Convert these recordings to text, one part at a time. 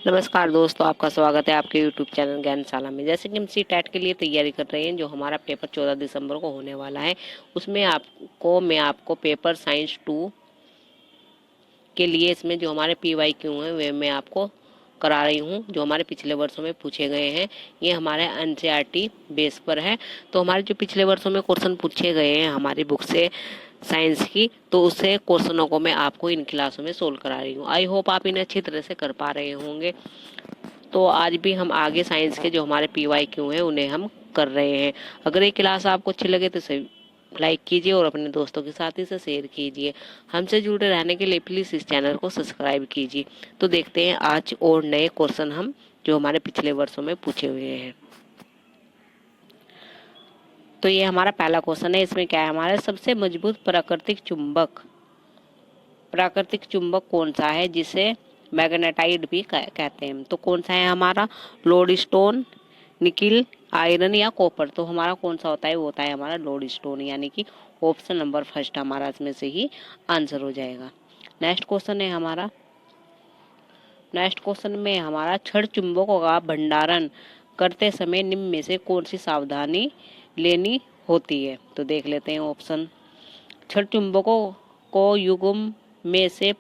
नमस्कार दोस्तों, आपका स्वागत है आपके यूट्यूब चैनल ज्ञानशाला में। जैसे कि हम सी टेट के लिए तैयारी कर रहे हैं, जो हमारा पेपर 14 दिसंबर को होने वाला है, उसमें मैं आपको पेपर साइंस 2 के लिए इसमें जो हमारे PYQ हैं वे मैं आपको करा रही हूँ, जो हमारे पिछले वर्षों में पूछे गए हैं। ये हमारे NCERT बेस पर है। तो हमारे जो पिछले वर्षों में क्वेश्चन पूछे गए हैं हमारी बुक से साइंस की, तो उससे क्वेश्चनों को मैं आपको इन क्लासों में सोल्व करा रही हूँ। आई होप आप इन्हें अच्छी तरह से कर पा रहे होंगे। तो आज भी हम आगे साइंस के जो हमारे PYQ हैं उन्हें हम कर रहे हैं। अगर ये क्लास आपको अच्छी लगे तो इसे लाइक कीजिए और अपने दोस्तों के साथ इसे शेयर कीजिए। हमसे जुड़े रहने के लिए प्लीज इस चैनल को सब्सक्राइब कीजिए। तो देखते हैं आज और नए क्वेश्चन हम जो हमारे पिछले वर्षों में पूछे हुए हैं। तो ये हमारा पहला क्वेश्चन है। इसमें क्या है, हमारे सबसे मजबूत प्राकृतिक चुंबक कौन सा है जिसे मैग्नेटाइट भी कहते हैं। तो कौन सा है हमारा, लोडस्टोन, निकिल, आयरन या कॉपर। तो हमारा कौन सा होता है, वो होता है हमारा लोडस्टोन, यानी कि ऑप्शन नंबर फर्स्ट हमारा इसमें से ही आंसर हो जाएगा। नेक्स्ट क्वेश्चन में हमारा छड़ चुंबकों का भंडारण करते समय निम्न में से कौन सी सावधानी लेनी होती है। तो देख लेते हैं ऑप्शन। छड़ चुंबकों को युग्म में से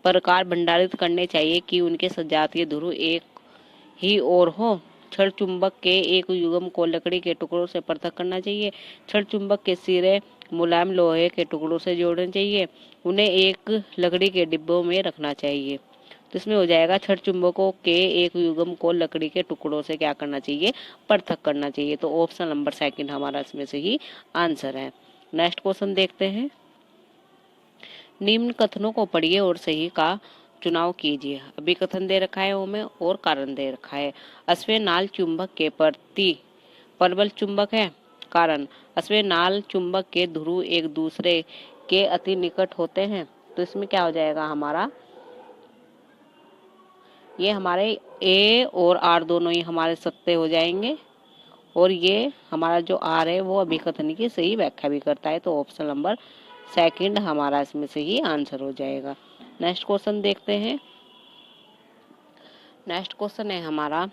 प्रकार भंडारित करने चाहिए कि उनके सजातीय ध्रुव एक ही और हो। छड़ चुंबक के एक युग्म को लकड़ी के टुकड़ों से पृथक करना चाहिए। छड़ चुंबक के सिरे मुलायम लोहे के टुकड़ों से जोड़ने चाहिए। उन्हें एक लकड़ी के डिब्बों में रखना चाहिए। तो इसमें हो जाएगा, छड़ चुंबकों के एक युग्म को लकड़ी के टुकड़ों से क्या करना चाहिए, पृथक करना चाहिए। तो ऑप्शन नंबर सेकंड हमारा इसमें से ही आंसर है। नेक्स्ट क्वेश्चन देखते हैं। निम्न कथनों को पढ़िए और सही का चुनाव कीजिए। अभी कथन दे रखा है हमें और कारण दे रखा है। अश्वेनाल चुंबक के प्रति प्रबल चुंबक है। कारण, अश्वेनाल चुंबक के ध्रुव एक दूसरे के अति निकट होते हैं। तो इसमें क्या हो जाएगा हमारा, ये हमारे A और R दोनों ही हमारे सत्य हो जाएंगे, और ये हमारा जो R है वो अभिकथन की सही व्याख्या भी करता है। तो ऑप्शन नंबर सेकंड हमारा इसमें से ही आंसर हो जाएगा। नेक्स्ट क्वेश्चन देखते हैं। नेक्स्ट क्वेश्चन है हमारा,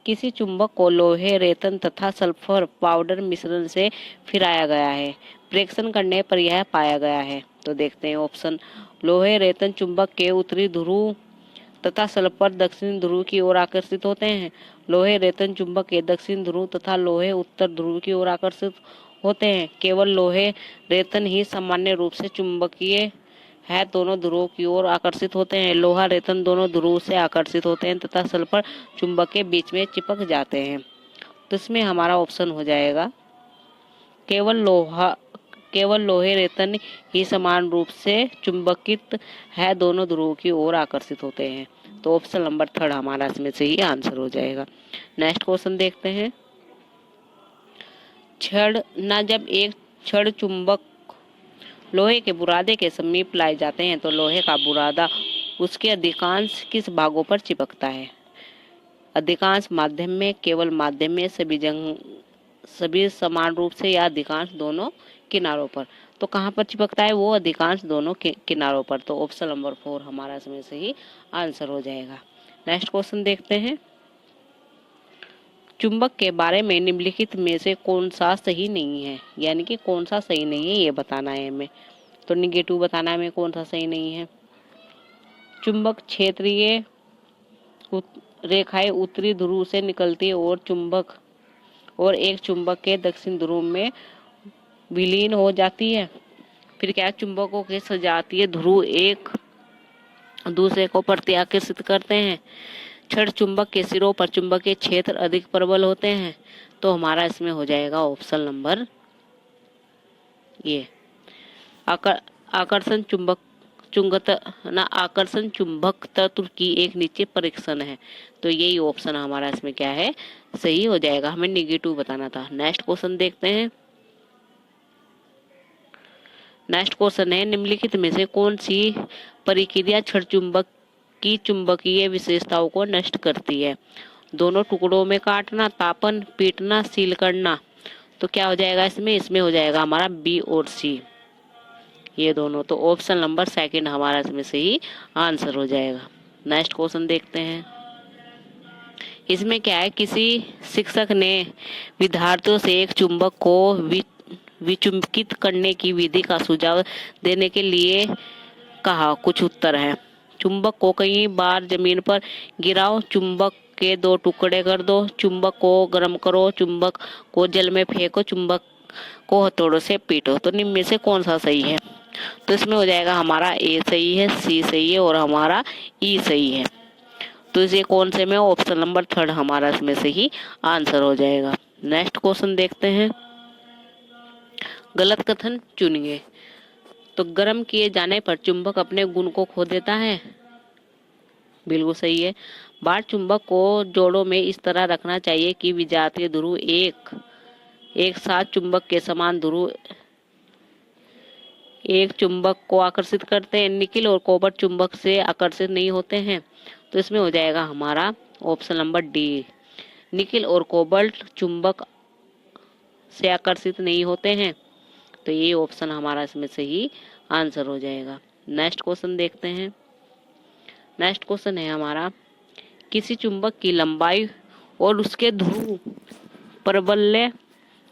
किसी चुंबक को लोहे, रेतन तथा सल्फर पाउडर मिश्रण से फिराया गया है, परीक्षण करने पर यह पाया गया है। तो देखते हैं ऑप्शन। लोहे रेतन चुंबक के उत्तरी ध्रुव तथा सल्फर दक्षिण ध्रुव की ओर आकर्षित होते हैं। लोहे रेतन चुंबक के दक्षिण ध्रुव तथा लोहे उत्तर ध्रुव की ओर आकर्षित होते हैं। केवल लोहे रेतन ही सामान्य रूप से चुंबकीय है, दोनों ध्रुवों की ओर आकर्षित होते हैं। लोहा रेतन दोनों ध्रुव से आकर्षित होते हैं तथा सल्फर चुंबक के बीच में चिपक जाते हैं। तो इसमें हमारा ऑप्शन हो जाएगा, केवल लोहे रेतन ही समान रूप से चुंबकित है, दोनों ध्रुवों की ओर आकर्षित होते हैं। तो ऑप्शन नंबर थर्ड हमारा इसमें से ही आंसर हो जाएगा। नेक्स्ट क्वेश्चन देखते हैं। जब एक छड़ चुंबक लोहे के बुरादे के समीप लाए जाते हैं तो लोहे का बुरादा उसके अधिकांश किस भागों पर चिपकता है। अधिकांश माध्यम में, केवल माध्यम में, सभी समान रूप से, या अधिकांश दोनों किनारों पर। तो कहाँ पर चिपकता है वो, अधिकांश दोनों किनारों पर। तो ऑप्शन नंबर 4 हमारा इसमें से ही आंसर हो जाएगा। नेक्स्ट क्वेश्चन देखते हैं। चुंबक के बारे में निम्नलिखित में से कौन सा सही नहीं है, यानी कि कौन सा सही नहीं है ये बताना है हमें। तो निगेटिव बताना है हमें कौन सा सही नहीं है। चुंबक क्षेत्रीय रेखाएं उत्तरी ध्रुव से निकलती है और एक चुंबक के दक्षिण ध्रुव में विलीन हो जाती है। फिर क्या, चुंबकों के सजातीय ध्रुव एक दूसरे को प्रत्याकर्षित करते हैं। छड़ चुंबक के सिरों पर चुंबकीय क्षेत्र अधिक प्रबल होते हैं। तो हमारा इसमें हो जाएगा ऑप्शन नंबर ये। आकर्षण चुंबक तत्व की एक निश्चित परीक्षण है। तो यही ऑप्शन हमारा इसमें क्या है, सही हो जाएगा। हमें निगेटिव बताना था। नेक्स्ट क्वेश्चन देखते हैं। नेक्स्ट क्वेश्चन है, निम्नलिखित में से कौन सी प्रक्रिया छड़ चुंबक की चुंबकीय विशेषताओं को नष्ट करती है। दोनों टुकड़ों में काटना, तापन, पीटना, सील करना। तो क्या हो जाएगा इसमें हो जाएगा हमारा बी और सी, ये दोनों। तो ऑप्शन नंबर सेकंड हमारा इसमें से ही आंसर हो जाएगा। नेक्स्ट क्वेश्चन देखते हैं। इसमें क्या है, किसी शिक्षक ने विद्यार्थियों से एक चुंबक को विचुंबकित करने की विधि का सुझाव देने के लिए कहा। कुछ उत्तर है। चुंबक को कई बार जमीन पर गिराओ, चुंबक के 2 टुकड़े कर दो, चुंबक को गर्म करो, चुंबक को जल में फेंको, चुंबक को हथौड़ों से पीटो। तो निम्न में से कौन सा सही है? तो इसमें हो जाएगा हमारा ए सही है, सी सही है और हमारा ई सही है। तो इसे कौन से में, ऑप्शन नंबर 3 हमारा इसमें से ही आंसर हो जाएगा। नेक्स्ट क्वेश्चन देखते हैं। गलत कथन चुनिए। तो गर्म किए जाने पर चुंबक अपने गुण को खो देता है, बिल्कुल सही है। बार चुंबक को जोड़ों में इस तरह रखना चाहिए कि विजातीय ध्रुव एक साथ चुंबक के समान ध्रुव एक चुंबक को आकर्षित करते हैं। निकिल और कोबाल्ट चुंबक से आकर्षित नहीं होते हैं। तो इसमें हो जाएगा हमारा ऑप्शन नंबर डी, निकिल और कोबाल्ट चुंबक से आकर्षित नहीं होते हैं। तो ये ऑप्शन हमारा इसमें सही आंसर हो जाएगा। नेक्स्ट क्वेश्चन देखते हैं। नेक्स्ट क्वेश्चन है हमारा, किसी चुंबक की लंबाई और उसके ध्रुव प्राबल्य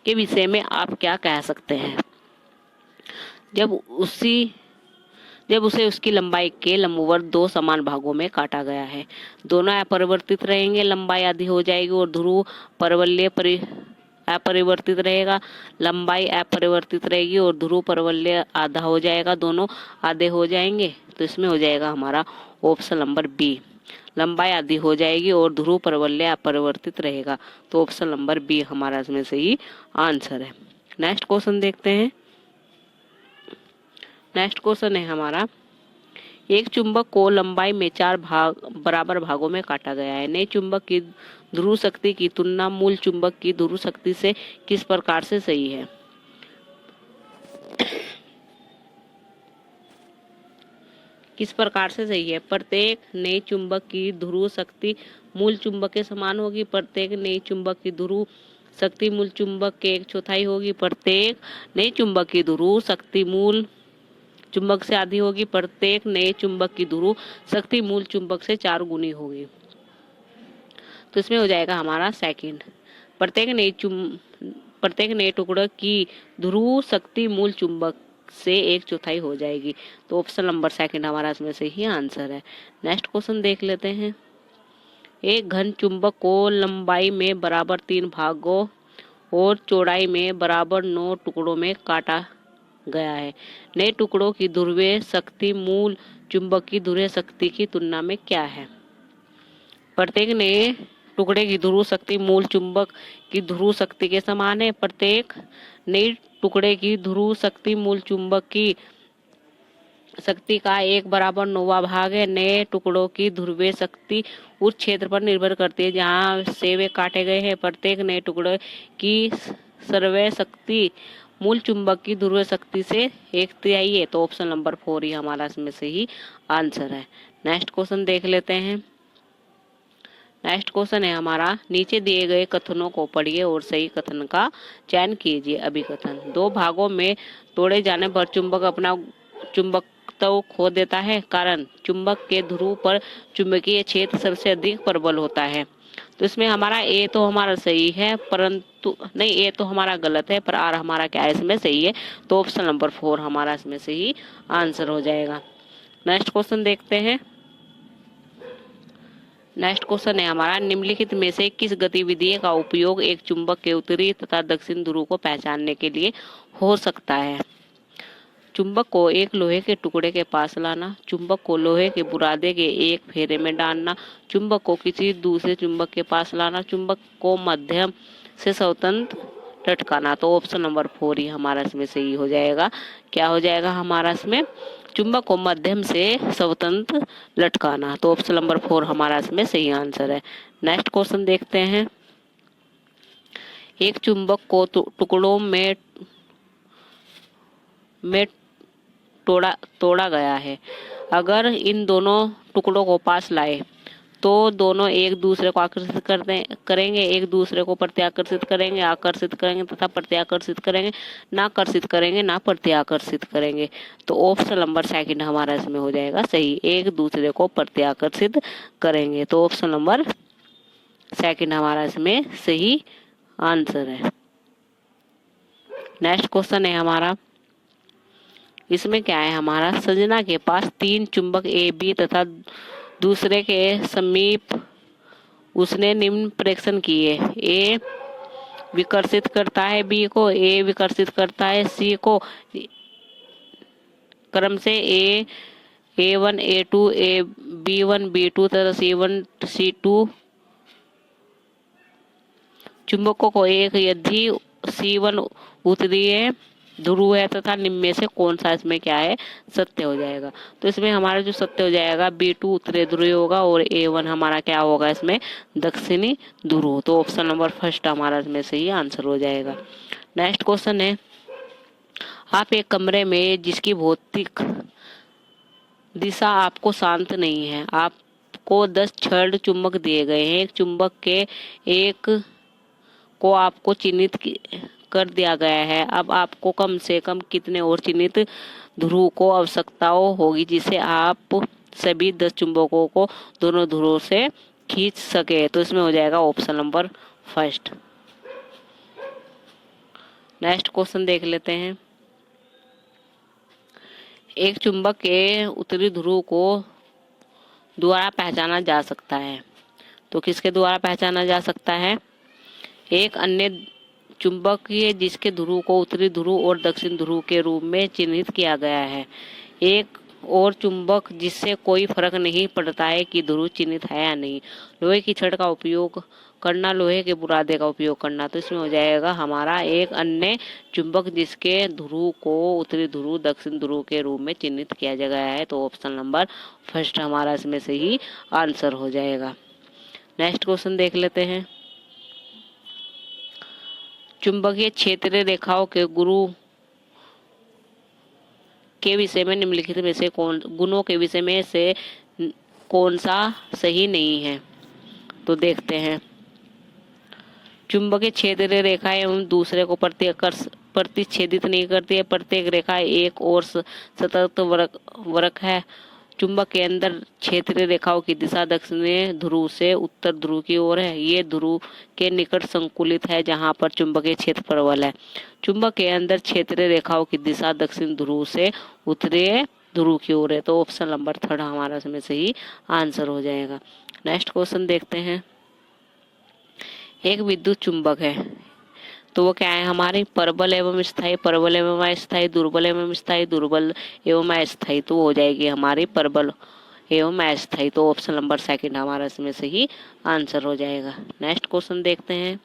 के विषय में आप क्या कह सकते हैं? जब उसे उसकी लंबाई के लंबवत 2 समान भागों में काटा गया है, दोनों अपरिवर्तित रहेंगे, लंबाई आधी हो जाएगी और ध्रुव प्राबल्य अपरिवर्तित रहेगा। लंबाई अपरिवर्तित रहेगी और ध्रुव प्राबल्य आधा हो जाएगा, दोनों आधे हो जाएंगे। तो इसमें हो जाएगा हमारा ऑप्शन नंबर बी, लंबाई आधी हो जाएगी और ध्रुव प्राबल्य अपरिवर्तित रहेगा। तो ऑप्शन नंबर बी हमारा इसमें सही आंसर है। नेक्स्ट क्वेश्चन देखते हैं। नेक्स्ट क्वेश्चन है हमारा, एक चुंबक को लंबाई में 4 बराबर भागों में काटा गया है। नए चुंबक की ध्रुव शक्ति की तुलना मूल चुंबक की ध्रुव शक्ति से किस प्रकार से सही है? किस प्रकार से सही है? प्रत्येक नए चुंबक की ध्रुव शक्ति मूल चुंबक के समान होगी। प्रत्येक नए चुंबक की ध्रुव शक्ति मूल चुंबक के 1/4 होगी। प्रत्येक नए चुंबक की ध्रुव शक्ति मूल चुंबक से आधी होगी। प्रत्येक नए चुंबक की ध्रुव शक्ति मूल चुंबक से 4 गुनी होगी। तो इसमें हो जाएगा हमारा सेकंड, प्रत्येक नए टुकड़े की ध्रुव शक्ति मूल चुंबक से 1/4 हो जाएगी। तो ऑप्शन नंबर सेकंड हमारा इसमें से ही आंसर है। नेक्स्ट क्वेश्चन देख लेते हैं। एक घन चुंबक को लंबाई में बराबर 3 भागों और चौड़ाई में बराबर 9 टुकड़ों में काटा गया है। नए टुकड़ों की ध्रुवीय शक्ति मूल चुंबक की ध्रुवीय शक्ति की तुलना में क्या है? प्रत्येक नए टुकड़े की ध्रुव शक्ति मूल चुंबक की ध्रुव शक्ति के समान है। प्रत्येक नए टुकड़े की ध्रुव शक्ति मूल चुंबक की शक्ति का 1/9वां भाग है। नए टुकड़ों की ध्रुवीय शक्ति उस क्षेत्र पर निर्भर करती है जहां से वे काटे गए हैं। प्रत्येक नए टुकड़े की सर्वय शक्ति मूल चुंबक की ध्रुवीय शक्ति से 1/3 है। तो ऑप्शन नंबर 4 ही हमारा इसमें से ही आंसर है। नेक्स्ट क्वेश्चन देख लेते हैं। नेक्स्ट क्वेश्चन है हमारा, नीचे दिए गए कथनों को पढ़िए और सही कथन का चयन कीजिए। अभिकथन, 2 भागों में तोड़े जाने पर चुंबक अपना चुंबकत्व खो देता है। कारण, चुंबक के ध्रुव पर चुंबकीय क्षेत्र सबसे अधिक प्रबल होता है। तो इसमें हमारा ए तो हमारा सही है, परंतु नहीं, ए तो हमारा गलत है, पर आर हमारा क्या है इसमें सही है। तो ऑप्शन नंबर 4 हमारा इसमें से ही आंसर हो जाएगा। नेक्स्ट क्वेश्चन देखते हैं। नेक्स्ट क्वेश्चन है हमारा, निम्नलिखित में से किस गतिविधि का उपयोग एक चुंबक के उत्तरी तथा दक्षिण ध्रुव को पहचानने के लिए हो सकता है? चुंबक को एक लोहे के टुकड़े के पास लाना, चुंबक को लोहे के बुरादे के एक फेरे में डालना, चुंबक को किसी दूसरे चुंबक के पास लाना, चुंबक को मध्यम से स्वतंत्र लटकाना। तो ऑप्शन नंबर 4 ही हमारा इसमें सही हो जाएगा। क्या हो जाएगा हमारा इसमें? चुंबक को मध्यम से स्वतंत्र लटकाना। तो ऑप्शन नंबर 4 हमारा इसमें सही आंसर है। नेक्स्ट क्वेश्चन देखते हैं। एक चुंबक को टुकड़ों में तोड़ा गया है। अगर इन दोनों टुकड़ों को पास लाए तो दोनों एक दूसरे को आकर्षित करेंगे, एक दूसरे को प्रत्याकर्षित करेंगे, आकर्षित करेंगे तथा प्रत्याकर्षित करेंगे, नाकर्षित करेंगे, ना प्रत्याकर्षित करेंगे। तो ऑप्शन नंबर सेकंड हमारा इसमें हो जाएगा सही, एक दूसरे को प्रत्याकर्षित करेंगे। तो ऑप्शन नंबर सेकंड हमारा इसमें सही आंसर है। नेक्स्ट क्वेश्चन है हमारा, इसमें क्या है हमारा, संजना के पास 3 चुंबक ए बी तथा दूसरे के समीप उसने निम्न परीक्षण किए। ए विकर्षित करता है बी को, ए विकर्षित करता है सी को, क्रम से A1 A2 B1 B2 तथा C1 C2 चुंबकों को एक यदि C1 उत्तरीय ध्रुव है तथा निम्न में से कौन सा इसमें क्या है सत्य हो जाएगा। तो इसमें हमारा जो सत्य हो जाएगा B2 उत्तरी ध्रुव होगा और A1 हमारा क्या होगा इसमें दक्षिणी ध्रुव। तो ऑप्शन नंबर फर्स्ट हमारा इसमें सही आंसर हो जाएगा। नेक्स्ट क्वेश्चन है, आप एक कमरे में जिसकी भौतिक दिशा आपको शांत नहीं है, आपको 10 छड़ चुंबक दिए गए हैं। एक चुंबक के एक को आपको चिन्हित कर दिया गया है। अब आपको कम से कम कितने और चिन्हित ध्रुव को आवश्यकता होगी जिसे आप सभी 10 चुंबकों को दोनों ध्रुवों से खींच सके। तो इसमें हो जाएगा option number first. Next question देख लेते हैं, एक चुंबक के उत्तरी ध्रुव को द्वारा पहचाना जा सकता है। तो किसके द्वारा पहचाना जा सकता है, एक अन्य चुंबकीय जिसके ध्रुव को उत्तरी ध्रुव और दक्षिण ध्रुव के रूप में चिन्हित किया गया है। एक और चुंबक जिससे कोई फर्क नहीं पड़ता है कि ध्रुव चिन्हित है या नहीं। लोहे की छड़ का उपयोग करना, लोहे के बुरादे का उपयोग करना। तो इसमें हो जाएगा हमारा एक अन्य चुंबक जिसके ध्रुव को उत्तरी ध्रुव दक्षिण ध्रुव के रूप में चिन्हित किया गया है। तो ऑप्शन नंबर फर्स्ट हमारा इसमें सही आंसर हो जाएगा। नेक्स्ट क्वेश्चन देख लेते हैं, चुंबकीय क्षेत्रीय रेखाओं के गुरु के विषय में निम्नलिखित में से गुणों के विषय में से कौन सा सही नहीं है। तो देखते हैं, चुंबकीय क्षेत्रीय रेखा एवं दूसरे को प्रतिच्छेदित नहीं करती है। प्रत्येक रेखा एक और सतत वक्र है। चुंबक के अंदर क्षेत्रीय रेखाओं की दिशा दक्षिणी ध्रुव से उत्तर ध्रुव की ओर है। ये ध्रुव के निकट संकुलित है जहां पर चुंबकीय क्षेत्र प्रबल है। चुंबक के अंदर क्षेत्रीय रेखाओं की दिशा दक्षिण ध्रुव से उत्तरी ध्रुव की ओर है। तो ऑप्शन नंबर थर्ड हमारा इसमें सही आंसर हो जाएगा। नेक्स्ट क्वेश्चन देखते हैं, एक विद्युत चुंबक है तो वो क्या है हमारी, प्रबल एवं स्थायी, प्रबल एवं अस्थायी, दुर्बल एवं स्थायी, दुर्बल एवं अस्थायी। तो हो जाएगी हमारी प्रबल एवं अस्थायी। तो ऑप्शन नंबर सेकंड हमारा इसमें सही आंसर हो जाएगा। नेक्स्ट क्वेश्चन देखते हैं,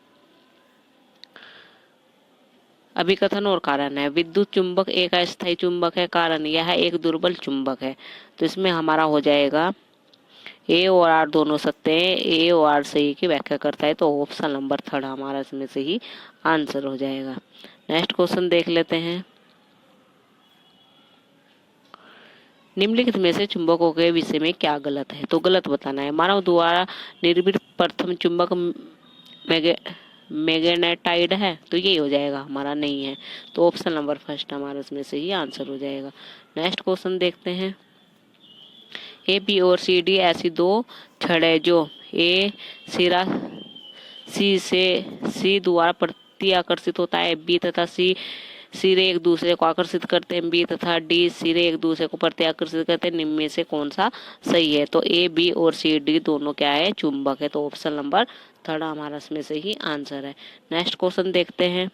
अभिकथन और कारण है। विद्युत चुंबक एक अस्थायी चुंबक है, कारण यह एक दुर्बल चुंबक है। तो इसमें हमारा हो जाएगा ए और आर दोनों सत्य हैं, ए और आर सही की व्याख्या करता है। तो ऑप्शन नंबर थर्ड हमारा इसमें सही आंसर हो जाएगा। नेक्स्ट क्वेश्चन देख लेते हैं, निम्नलिखित में से चुंबकों के विषय में क्या गलत है। तो गलत बताना है। मानव द्वारा निर्मित प्रथम चुंबक मैग्नेटाइड है। तो ये हो जाएगा हमारा नहीं है। तो ऑप्शन नंबर फर्स्ट हमारा इसमें सही आंसर हो जाएगा। नेक्स्ट क्वेश्चन देखते हैं, ए बी और सी डी ऐसी दो छड़ है जो ए सिरा सी से सी द्वारा प्रति आकर्षित होता है। बी तथा सी सिरे एक दूसरे को आकर्षित करते हैं। बी तथा डी सिरे एक दूसरे को प्रति आकर्षित करते हैं। निम्न में से कौन सा सही है। तो ए बी और सी डी दोनों क्या है चुंबक है। तो ऑप्शन नंबर थर्ड हमारा इसमें सही आंसर है। नेक्स्ट क्वेश्चन देखते हैं,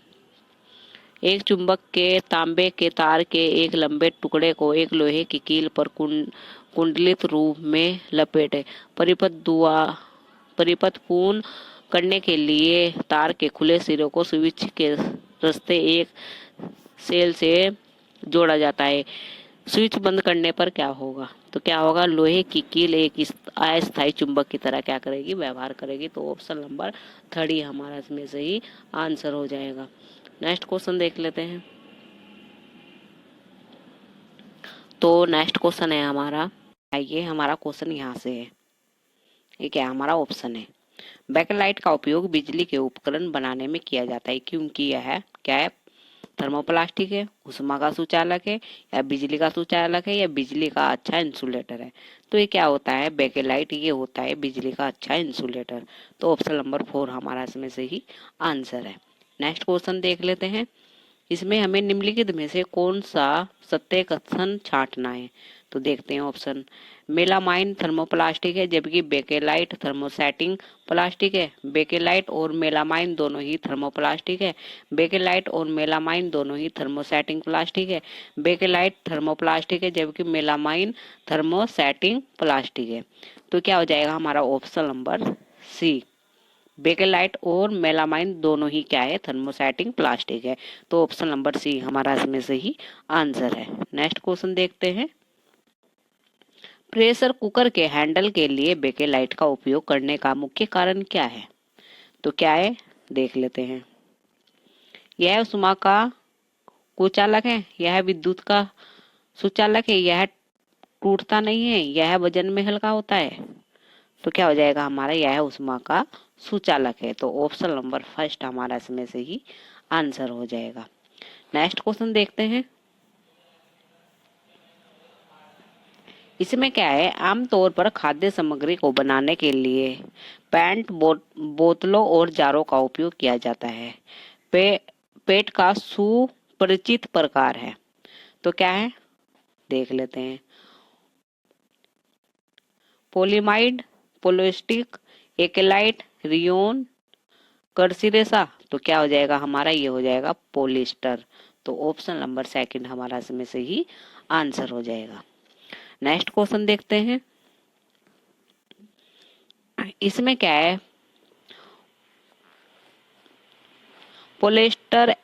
एक चुंबक के तांबे के तार के एक लंबे टुकड़े को एक लोहे की कील पर कुंडलित रूप में लपेटे परिपथ पूर्ण करने के लिए तार के खुले सिरे को स्विच के रास्ते एक सेल से जोड़ा जाता है। स्विच बंद करने पर क्या होगा। तो क्या होगा, लोहे की कील एक अस्थायी चुंबक की तरह क्या करेगी, व्यवहार करेगी। तो ऑप्शन नंबर थर्ड ही हमारा इसमें सही आंसर हो जाएगा। नेक्स्ट क्वेश्चन देख लेते हैं, तो नेक्स्ट क्वेश्चन है हमारा, ये हमारा क्वेश्चन यहाँ से है, ये क्या हमारा ऑप्शन है, बैकलाइट का उपयोग बिजली के उपकरण बनाने में किया जाता है क्योंकि यह क्या है थर्मोप्लास्टिक है, उष्मा का सुचालक है, या बिजली का सुचालक है, या बिजली का अच्छा इंसुलेटर है। तो ये क्या होता है, बेकेलाइट, ये होता है बिजली का अच्छा इंसुलेटर। तो ऑप्शन नंबर 4 हमारा इसमें से ही आंसर है। नेक्स्ट क्वेश्चन देख लेते हैं। इसमें हमें निम्नलिखित में से कौन सा सत्य कथन छांटना है। तो देखते हैं ऑप्शन। मेलामाइन थर्मोप्लास्टिक है, जबकि बेकेलाइट थर्मोसेटिंग प्लास्टिक है। बेकेलाइट और मेलामाइन दोनों ही थर्मोप्लास्टिक है। बेकेलाइट और मेलामाइन दोनों ही थर्मोसेटिंग प्लास्टिक है। बेकेलाइट थर्मोप्लास्टिक है, जबकि मेलामाइन थर्मोसेटिंग प्लास्टिक है। तो क्या हो जाएगा हमारा ऑप्शन नंबर सी। बेकेलाइट और मेलामाइन दोनों ही क्या है, थर्मोसेटिंग प्लास्टिक है। तो ऑप्शन नंबर सी हमारा इसमें से ही आंसर है। नेक्स्ट क्वेश्चन देखते हैं। प्रेशर कुकर के हैंडल के लिए बेकेलाइट का उपयोग करने का मुख्य कारण क्या है। तो क्या है, देख लेते हैं। यह उष्मा का कुचालक है, यह विद्युत का सुचालक है, यह टूटता नहीं है, यह वजन में हल्का होता है। तो क्या हो जाएगा हमारा, यह उष्मा का सुचालक है। तो ऑप्शन नंबर फर्स्ट हमारा इसमें से ही आंसर हो जाएगा। नेक्स्ट क्वेश्चन देखते हैं। इसमें क्या है, आमतौर पर खाद्य सामग्री को बनाने के लिए पेंट बोतलों और जारों का उपयोग किया जाता है। पेट का सुपरिचित प्रकार है। तो क्या है, देख लेते हैं। पोलीमाइड, पोलिस्टिक, एकेलाइट, रियोन, कर्सी रेशा। तो क्या हो जाएगा हमारा, ये हो जाएगा पोलिस्टर। तो ऑप्शन नंबर सेकंड हमारा इसमें से ही आंसर हो जाएगा। नेक्स्ट क्वेश्चन देखते हैं। इसमें क्या है, पोलिस्टर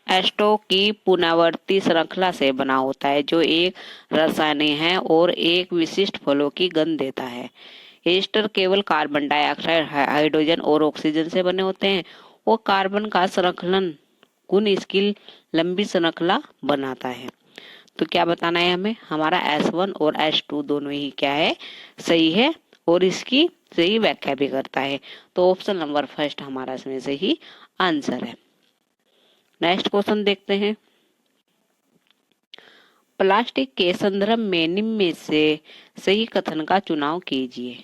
एस्टो की पुनरावर्ती श्रृंखला से बना होता है, जो एक रसायन है और एक विशिष्ट फलों की गंध देता है। एस्टर केवल कार्बन डाइऑक्साइड, हाइड्रोजन और ऑक्सीजन से बने होते हैं और कार्बन का श्रृंखलन गुण इसकी लंबी श्रृंखला बनाता है। तो क्या बताना है हमें, हमारा S1 और S2 दोनों ही क्या है, सही है और इसकी सही व्याख्या भी करता है। तो ऑप्शन नंबर फर्स्ट हमारा इसमें से ही आंसर है। नेक्स्ट क्वेश्चन देखते हैं। प्लास्टिक के संदर्भ में निम्न में से सही कथन का चुनाव कीजिए।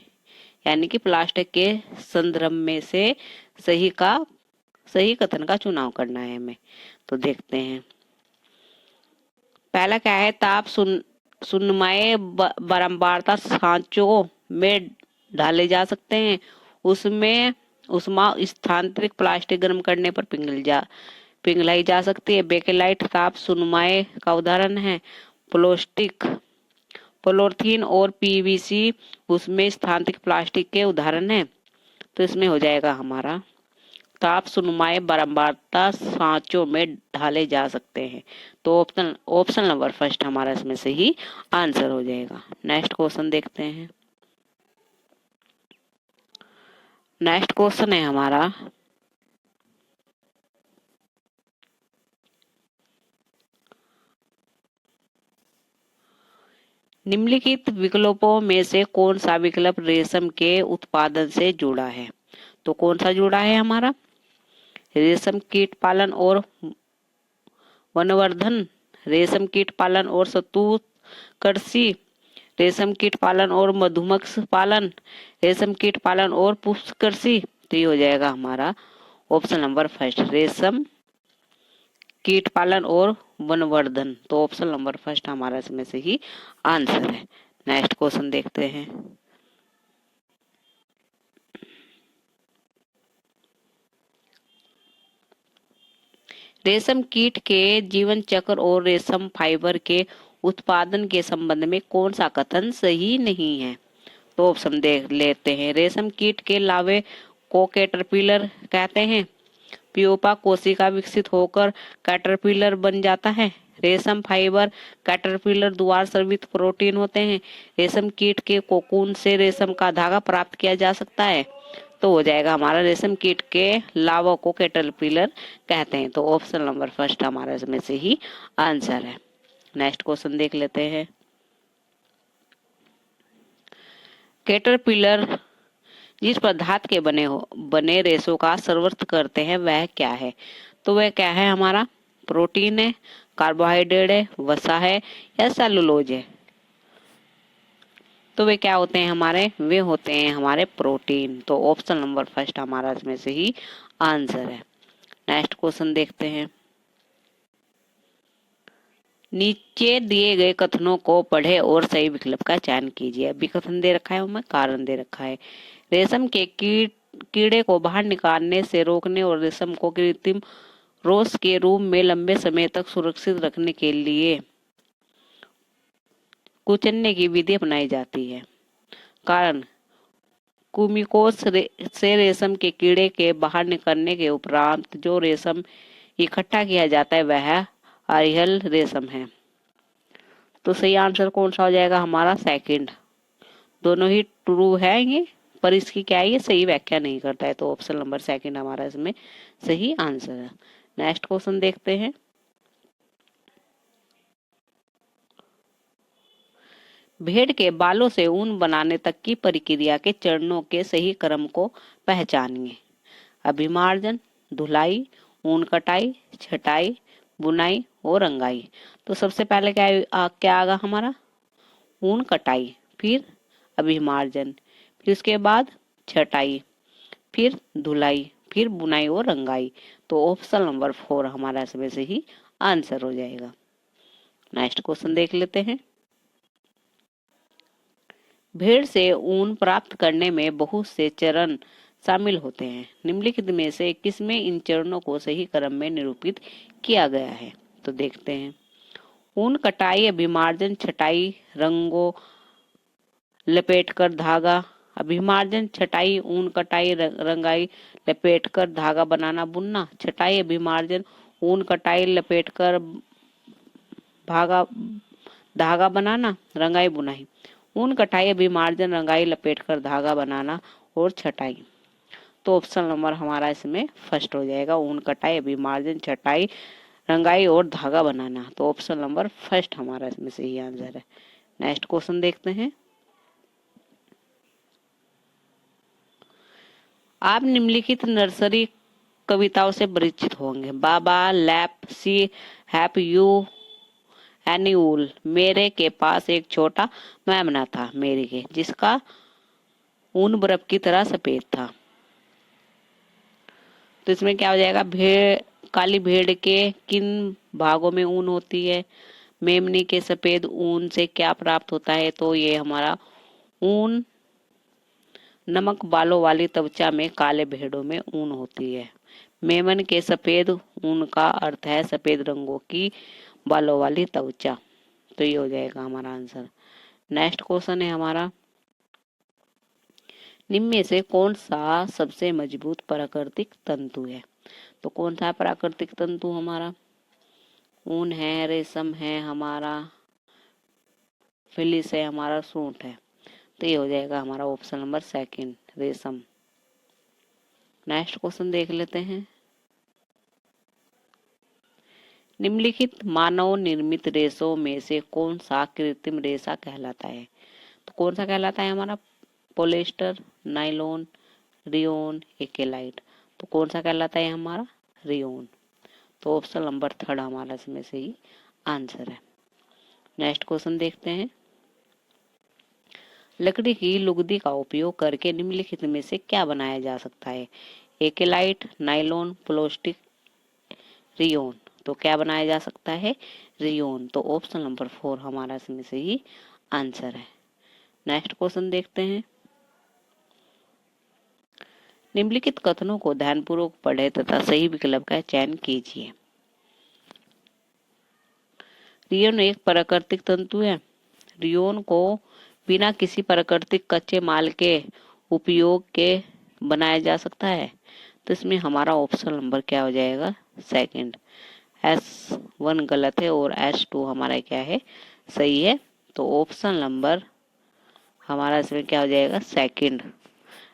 यानी कि प्लास्टिक के संदर्भ में से सही कथन का चुनाव करना है हमें। तो देखते हैं। पहला क्या है, ताप सुनमय बारंबारता सांचों में ढाले जा सकते हैं। उसमें उष्मा स्थानांतरित प्लास्टिक गर्म करने पर पिघलाई जा सकती है। बेकेलाइट ताप सुनमय का उदाहरण है। प्लास्टिक, पॉलीथीन और पीवीसी उसमें स्थानांतरित प्लास्टिक के उदाहरण है। तो इसमें हो जाएगा हमारा, ताप सुनमय बारंबारता सांचों में ढाले जा सकते हैं। तो ऑप्शन नंबर फर्स्ट हमारा इसमें से ही आंसर हो जाएगा। नेक्स्ट क्वेश्चन देखते हैं। नेक्स्ट क्वेश्चन है हमारा, निम्नलिखित विकल्पों में से कौन सा विकल्प रेशम के उत्पादन से जुड़ा है। तो कौन सा जुड़ा है हमारा, रेशम कीट पालन और वनवर्धन, रेशम कीट पालन और शहतूत कृषि, रेशम कीट पालन और मधुमक्खी पालन, रेशम कीट पालन और पुष्प कृषि। तो ये हो जाएगा हमारा ऑप्शन नंबर फर्स्ट, रेशम कीट पालन और वनवर्धन। तो ऑप्शन नंबर फर्स्ट हमारा इसमें से ही आंसर है। नेक्स्ट क्वेश्चन देखते हैं। रेशम कीट के जीवन चक्र और रेशम फाइबर के उत्पादन के संबंध में कौन सा कथन सही नहीं है। तो ऑप्शन देख लेते हैं। रेशम कीट के लावे को कैटरपिलर कहते हैं। प्यूपा कोशिका विकसित होकर कैटरपिलर बन जाता है। रेशम फाइबर कैटरपिलर द्वारा स्रावित प्रोटीन होते हैं। रेशम कीट के कोकून से रेशम का धागा प्राप्त किया जा सकता है। तो हो जाएगा हमारा, रेशम कीट के लावा को कैटरपिलर कहते हैं। तो ऑप्शन नंबर फर्स्ट हमारा इसमें से ही आंसर है। नेक्स्ट क्वेश्चन देख लेते हैं। कैटरपिलर जिस पदार्थ के बने रेशों का सर्वस्व करते हैं वह क्या है। तो वह क्या है हमारा, प्रोटीन है, कार्बोहाइड्रेट है, वसा है या सेलुलोज है? तो वे क्या होते हैं हमारे? वे होते हैं हमारे प्रोटीन। तो ऑप्शन नंबर फर्स्ट हमारा इसमें से ही आंसर है। नेक्स्ट क्वेश्चन देखते हैं। नीचे दिए गए कथनों को पढ़े और सही विकल्प का चयन कीजिए। अभी कथन दे रखा है, हमें कारण दे रखा है। रेशम के कीड़े को बाहर निकालने से रोकने और रेशम को कृत्रिम रोस के रूप में लंबे समय तक सुरक्षित रखने के लिए कुचलने की विधि अपनाई जाती है। कारण, कुमिकोस से रेशम के कीड़े के बाहर निकलने के उपरांत जो रेशम इकट्ठा किया जाता है वह अरिहल रेशम है। तो सही आंसर कौन सा हो जाएगा हमारा? सेकंड। दोनों ही ट्रू है ये, पर इसकी क्या है, ये सही व्याख्या नहीं करता है। तो ऑप्शन नंबर सेकंड हमारा इसमें सही आंसर है। नेक्स्ट क्वेश्चन देखते हैं। भेड़ के बालों से ऊन बनाने तक की प्रक्रिया के चरणों के सही क्रम को पहचानिए। अभिमार्जन, धुलाई, ऊन कटाई, छटाई, बुनाई और रंगाई। तो सबसे पहले क्या आगा हमारा? ऊन कटाई, फिर अभिमार्जन, फिर उसके बाद छटाई, फिर धुलाई, फिर बुनाई और रंगाई। तो ऑप्शन नंबर 4 हमारा इसमें से ही आंसर हो जाएगा। नेक्स्ट क्वेश्चन देख लेते हैं। भेड़ से ऊन प्राप्त करने में बहुत से चरण शामिल होते हैं। निम्नलिखित में से किसमें इन चरणों को सही क्रम में निरूपित किया गया है? तो देखते हैं। ऊन कटाई, अभिमार्जन, छटाई, रंगो, लपेटकर धागा। अभिमार्जन, छटाई, ऊन कटाई, रंगाई, लपेटकर धागा बनाना, बुनना। छटाई, अभिमार्जन, ऊन कटाई, लपेटकर धागा बनाना, रंगाई, बुनाई। ऊन कटाई, अभिमार्जन, रंगाई, लपेटकर धागा बनाना और छटाई। तो ऑप्शन नंबर हमारा इसमें फर्स्ट हो जाएगा। ऊन कटाई, अभिमार्जन, छटाई, रंगाई और धागा बनाना। तो ऑप्शन नंबर फर्स्ट हमारा इसमें सही आंसर है। नेक्स्ट क्वेश्चन देखते हैं। आप निम्नलिखित नर्सरी कविताओं से परिचित होंगे। बाबा लैप सी हैप यू एन्यूल। मेरे के पास एक छोटा मेमना था, मेरी के, जिसका ऊन बर्फ की तरह सफेद था। तो इसमें क्या हो जाएगा? काली भेड़ के किन भागों में ऊन होती है? मेमनी के सफेद ऊन से क्या प्राप्त होता है? तो ये हमारा ऊन नमक बालों वाली त्वचा में काले भेड़ों में ऊन होती है। मेमन के सफेद ऊन का अर्थ है सफेद रंगों की बालों वाली त्वचा। तो ये हो जाएगा हमारा आंसर। नेक्स्ट क्वेश्चन है हमारा। निम्न में से कौन सा सबसे मजबूत प्राकृतिक तंतु है? तो कौन सा प्राकृतिक तंतु हमारा? ऊन है, रेशम है, हमारा फिलिस है, हमारा सूट है। तो ये हो जाएगा हमारा ऑप्शन नंबर सेकंड, रेशम। नेक्स्ट क्वेश्चन देख लेते हैं। निम्नलिखित मानव निर्मित रेशों में से कौन सा कृत्रिम रेशा कहलाता है? तो कौन सा कहलाता है हमारा? पोलिएस्टर, नायलॉन, रियोन, एकेलाइट। तो कौन सा कहलाता है हमारा? रियोन। तो ऑप्शन नंबर थर्ड हमारा इसमें से ही आंसर है। नेक्स्ट क्वेश्चन देखते हैं। लकड़ी की लुगदी का उपयोग करके निम्नलिखित में से क्या बनाया जा सकता है? एकेलाइट, नायलॉन, प्लास्टिक, रियोन। तो क्या बनाया जा सकता है? रियोन। तो ऑप्शन नंबर 4 हमारा इसमें से ही आंसर है। नेक्स्ट क्वेश्चन देखते हैं। निम्नलिखित कथनों को ध्यानपूर्वक पढ़े तथा सही विकल्प का चयन कीजिए। रियोन एक प्राकृतिक तंतु है। रियोन को बिना किसी प्राकृतिक कच्चे माल के उपयोग के बनाया जा सकता है। तो इसमें हमारा ऑप्शन नंबर क्या हो जाएगा? सेकंड। S1 गलत है और S2 हमारा क्या है? सही है। तो ऑप्शन नंबर हमारा इसमें क्या हो जाएगा? सेकंड।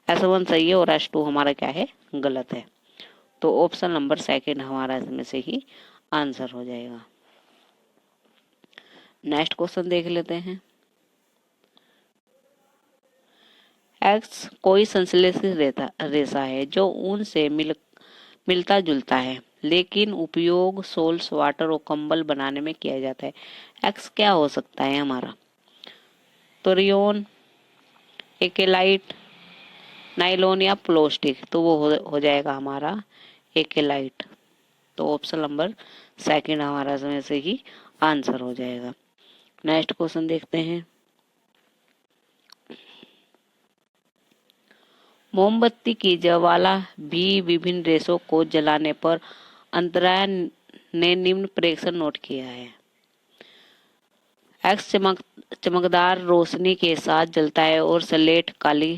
S1 सही है और S2 हमारा क्या है? गलत है। तो ऑप्शन नंबर सेकंड हमारा इसमें से ही आंसर हो जाएगा। नेक्स्ट क्वेश्चन देख लेते हैं। एक्स कोई संश्लेषित रेशा है जो ऊन से मिलता जुलता है। लेकिन उपयोग सोल्स, वाटर और कंबल बनाने में किया जाता है। एक्स क्या हो सकता है हमारा? तो रेयन, एकेलाइट, नाइलॉन या प्लास्टिक, तो वो हो जाएगा हमारा एकेलाइट। तो ऑप्शन नंबर सेकंड हमारा इसमें से ही आंसर हो जाएगा। नेक्स्ट क्वेश्चन देखते हैं। मोमबत्ती की ज्वाला भी विभिन्न रेशों को जलाने पर अंतराय ने निम्न प्रेक्षण नोट किया है। एक्स चमकदार रोशनी के साथ जलता है और स्लेट काली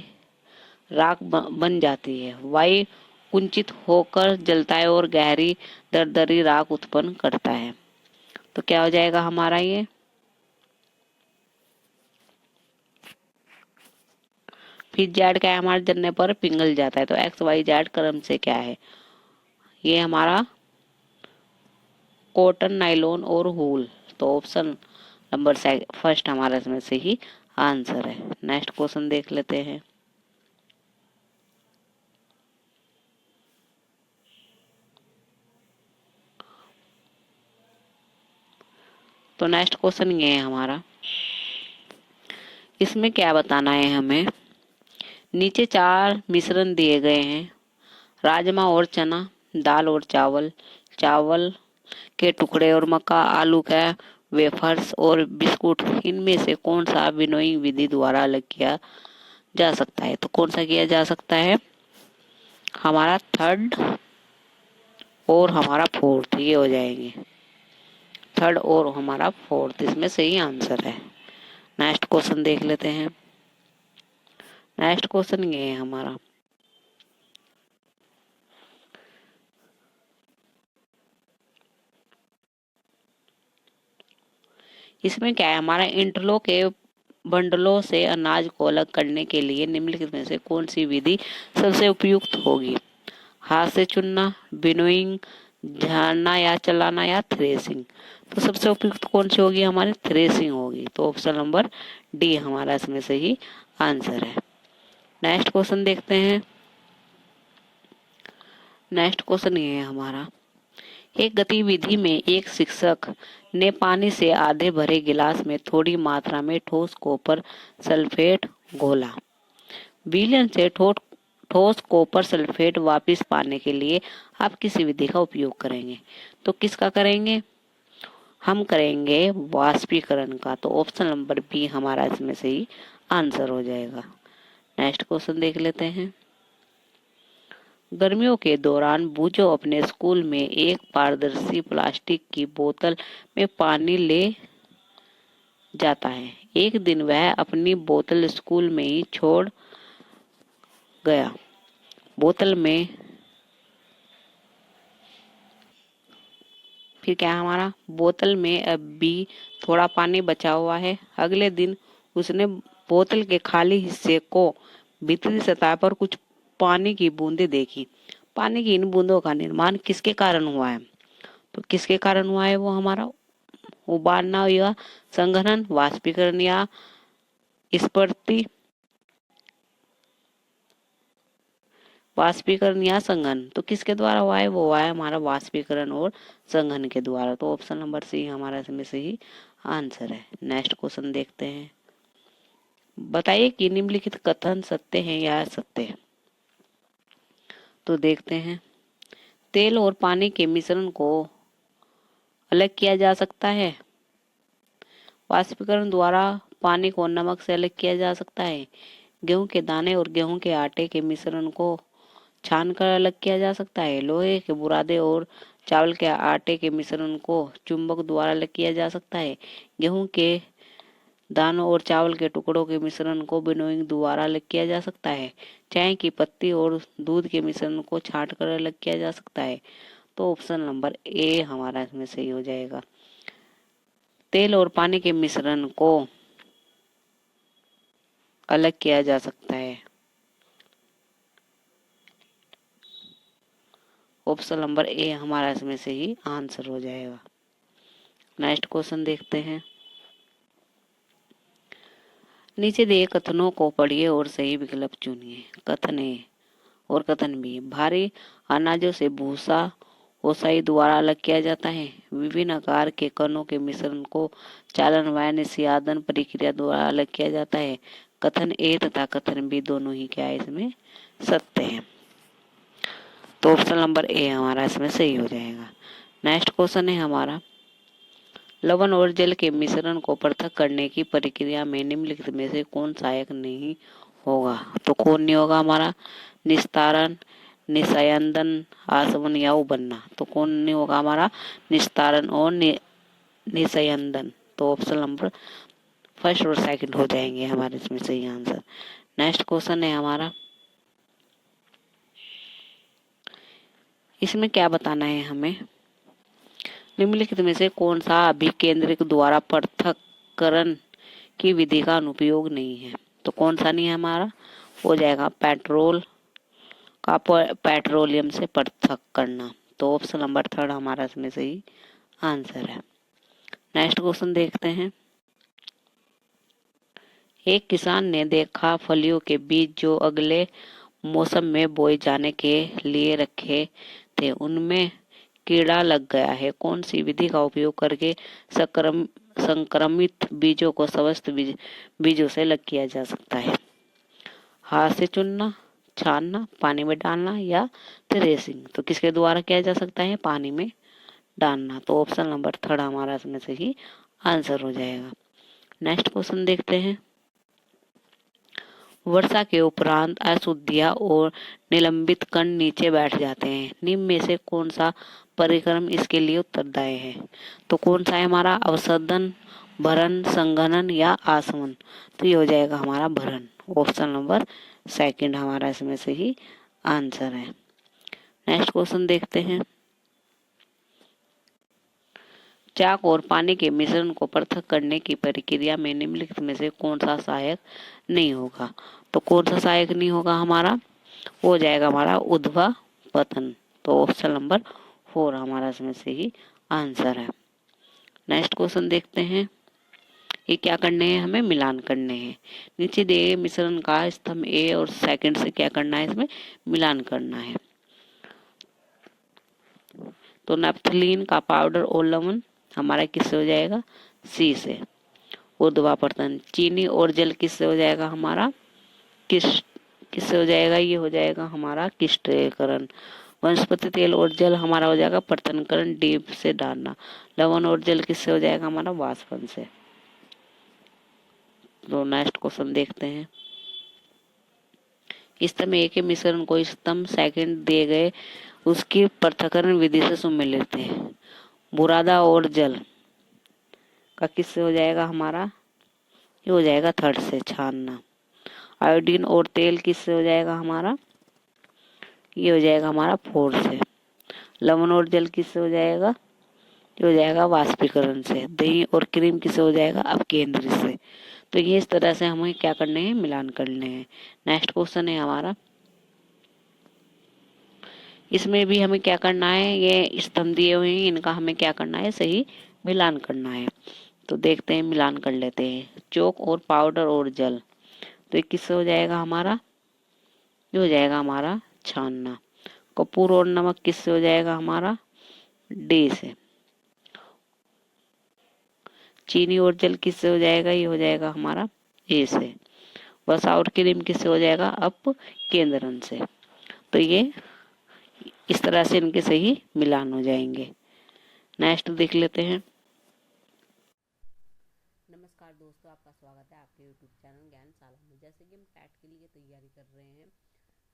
राख बन जाती है। वाई कुंचित होकर जलता है और गहरी दरदरी राख उत्पन्न करता है। तो क्या हो जाएगा हमारा ये? फिर जेड क्या है हमारे जलने पर पिघल जाता है। तो एक्स वाई जेड क्रम से क्या है? ये हमारा कॉटन, नाइलॉन और वूल। तो ऑप्शन नंबर फर्स्ट हमारा इसमें से ही आंसर है। नेक्स्ट क्वेश्चन देख लेते हैं। तो नेक्स्ट क्वेश्चन ये है हमारा, इसमें क्या बताना है हमें? नीचे 4 मिश्रण दिए गए हैं, राजमा और चना, दाल और चावल, चावल के टुकड़े और मक्का, आलू का वेफर्स और बिस्कुट। इनमें से कौन सा विनोइंग विधि द्वारा अलग किया जा सकता है? तो कौन सा किया जा सकता है? हमारा थर्ड और हमारा फोर्थ, ये हो जाएंगे थर्ड और हमारा फोर्थ, इसमें सही आंसर है। नेक्स्ट क्वेश्चन देख लेते हैं। नेक्स्ट क्वेश्चन ये है हमारा, इसमें क्या है हमारा? इंटरलॉक के बंडलों से अनाज को अलग करने के लिए निम्नलिखित में से कौन सी विधि सबसे उपयुक्त होगी? हाथ से चुनना, विनोइंग, झाड़ना या चलाना या थ्रेसिंग। तो सबसे उपयुक्त कौन सी होगी? हमारी थ्रेसिंग होगी। तो ऑप्शन नंबर डी हमारा इसमें से ही आंसर है। नेक्स्ट क्वेश्चन देखते हैं। नेक्स्ट क्वेश्चन ये है हमारा, एक गतिविधि में एक शिक्षक ने पानी से आधे भरे गिलास में थोड़ी मात्रा में ठोस कॉपर सल्फेट घोला। विलयन से ठोस कॉपर सल्फेट वापस पाने के लिए आप किस विधि का उपयोग करेंगे? तो किसका करेंगे? हम करेंगे वाष्पीकरण का। तो ऑप्शन नंबर बी हमारा इसमें से ही आंसर हो जाएगा। नेक्स्ट क्वेश्चन देख लेते हैं। गर्मियों के दौरान बूजो अपने स्कूल में एक पारदर्शी प्लास्टिक की बोतल में पानी ले जाता है। एक दिन वह अपनी बोतल स्कूल में ही छोड़ गया। बोतल में फिर क्या है हमारा? बोतल में अब भी थोड़ा पानी बचा हुआ है। अगले दिन उसने बोतल के खाली हिस्से को भीतरी सतह पर कुछ पानी की बूंदें देखी। पानी की इन बूंदों का निर्माण किसके कारण हुआ है? तो किसके कारण हुआ है वो हमारा? उबालना या संघनन, वाष्पीकरण या स्फुर्ति, वाष्पीकरण या संघनन। तो किसके द्वारा हुआ है? वो हुआ है हमारा वाष्पीकरण और संघनन के द्वारा। तो ऑप्शन नंबर सी हमारा इसमें से ही आंसर है। नेक्स्ट क्वेश्चन देखते हैं। बताइए कि निम्नलिखित कथन सत्य है या असत्य है? तो देखते हैं। तेल और पानी के मिश्रण को अलग किया जा सकता है। वाष्पीकरण द्वारा पानी को नमक से अलग किया जा सकता है। गेहूं के दाने और गेहूं के आटे के मिश्रण को छानकर अलग किया जा सकता है। लोहे के बुरादे और चावल के आटे के मिश्रण को चुंबक द्वारा अलग किया जा सकता है। गेहूं के दानों और चावल के टुकड़ों के मिश्रण को विनोइंग द्वारा अलग किया जा सकता है। चाय की पत्ती और दूध के मिश्रण को छांटकर अलग किया जा सकता है। तो ऑप्शन नंबर ए हमारा इसमें सही हो जाएगा। तेल और पानी के मिश्रण को अलग किया जा सकता है। ऑप्शन नंबर ए हमारा इसमें से ही आंसर हो जाएगा। नेक्स्ट क्वेश्चन देखते हैं। नीचे दिए कथनों को पढ़िए और सही विकल्प चुनिए। कथन ए और कथन बी, भारी अनाजों से भूसा वो सही द्वारा अलग किया जाता है। विभिन्न आकार के कणों के मिश्रण को चालन व निस्यादन प्रक्रिया द्वारा अलग किया जाता है। कथन ए तथा कथन बी दोनों ही क्या है इसमें सत्य है। तो ऑप्शन नंबर ए हमारा इसमें सही हो जाएगा। नेक्स्ट क्वेश्चन है हमारा, लवण और जल के मिश्रण को पृथक करने की प्रक्रिया में निम्नलिखित में से कौन सहायक नहीं होगा। तो कौन नहीं होगा हमारा, निस्तारण, निस्यंदन, आसवन या उबलना। तो कौन नहीं होगा हमारा, निस्तारण और निस्यंदन। तो ऑप्शन नंबर फर्स्ट और सेकंड हो जाएंगे हमारे इसमें सही आंसर। नेक्स्ट क्वेश्चन है हमारा, इसमें क्या बताना है हमें, निम्नलिखित में से कौन सा अभिकेंद्रक द्वारा पृथक्करण की विधि का अनुपयोग नहीं है। तो कौन सा नहीं है हमारा, हो जाएगा पेट्रोल का पेट्रोलियम से पृथक करना। तो ऑप्शन नंबर थर्ड हमारा इसमें सही आंसर है। नेक्स्ट क्वेश्चन देखते हैं, एक किसान ने देखा फलियों के बीज जो अगले मौसम में बोए जाने के लिए रखे थे उनमें कीड़ा लग गया है। कौन सी विधि का उपयोग करके संक्रमित बीजों को समस्त बीजों से अलग किया जा सकता है। हाथ से चुनना, छानना, पानी में डालना या थ्रेसिंग। तो किसके द्वारा किया जा सकता है, पानी में डालना। तो ऑप्शन नंबर थर्ड हमारा इसमें सही आंसर हो जाएगा। नेक्स्ट क्वेश्चन देखते हैं, वर्षा के उपरांत अशुद्धियां और निलंबित कण नीचे बैठ जाते हैं। निम्न में से कौन सा परिक्रम इसके लिए उत्तरदायी है। तो कौन सा है हमारा, अवशोधन, भरण, संघनन या आसवन। तो ये हो जाएगा हमारा भरण। ऑप्शन नंबर सेकंड हमारा इसमें सही आंसर है। नेक्स्ट क्वेश्चन देखते हैं, चाक और पानी के मिश्रण को पृथक करने की प्रक्रिया में निम्नलिखित में से कौन सा सहायक नहीं होगा। तो कौन सा सहायक नहीं होगा हमारा, हो जाएगा हमारा उद्भव पतन। तो ऑप्शन नंबर 4 हमारा इसमें सही आंसर है। नेक्स्ट क्वेश्चन देखते हैं, ये क्या करने हैं, हमें मिलान करने हैं। नीचे दिए गए मिश्रण का स्तंभ ए और सेकंड से क्या करना है, इसमें मिलान करना है। तो नैप्थलीन का पाउडर और लवण हमारा किससे हो जाएगा, सी से। ऊर्ध्वापतन, चीनी और जल किससे हो जाएगा हमारा, किससे हो जाएगा, ये हो जाएगा हमारा क्रिस्टलीकरण। वनस्पति तेल और जल हमारा हो जाएगा पतनकरण, डीप से डालना। लवण और जल किससे हो जाएगा हमारा, वाष्पन से। तो नेक्स्ट क्वेश्चन देखते हैं, स्तंभ ए के मिश्रण को स्तंभ सेकंड दिए गए उसकी पृथक्करण विधि से सुमेलित है। बुरादा और जल का किससे हो जाएगा हमारा, ये हो जाएगा थर्ड से, छानना। आयोडीन और तेल किससे हो जाएगा हमारा, ये हो जाएगा हमारा फोर से। लवण और जल किससे हो जाएगा, ये हो जाएगा वाष्पीकरण से। दही और क्रीम किससे हो जाएगा, अपकेंद्र से। तो ये इस तरह से हमें क्या करने हैं, मिलान करने हैं। नेक्स्ट क्वेश्चन है हमारा, इसमें भी हमें क्या करना है, ये स्तंभ दिए हुए हैं इनका हमें क्या करना है, सही मिलान करना है। तो देखते हैं, मिलान कर लेते हैं। चौक और पाउडर और जल, तो ये किससे हो जाएगा हमारा, ये हो जाएगा हमारा छानना। कपूर और नमक किससे हो जाएगा हमारा, डी से। चीनी और जल किससे हो जाएगा, ये हो जाएगा हमारा ए से। वसा और क्रीम किससे हो जाएगा, अप केंद्रन से। तो ये इस तरह से इनके सही मिलान हो जाएंगे। नेक्स्ट देख लेते हैं। नमस्कार दोस्तों, आपका स्वागत है आपके यूट्यूब चैनल ज्ञानशाला में। जैसे कि हम टैट के लिए तैयारी कर रहे हैं,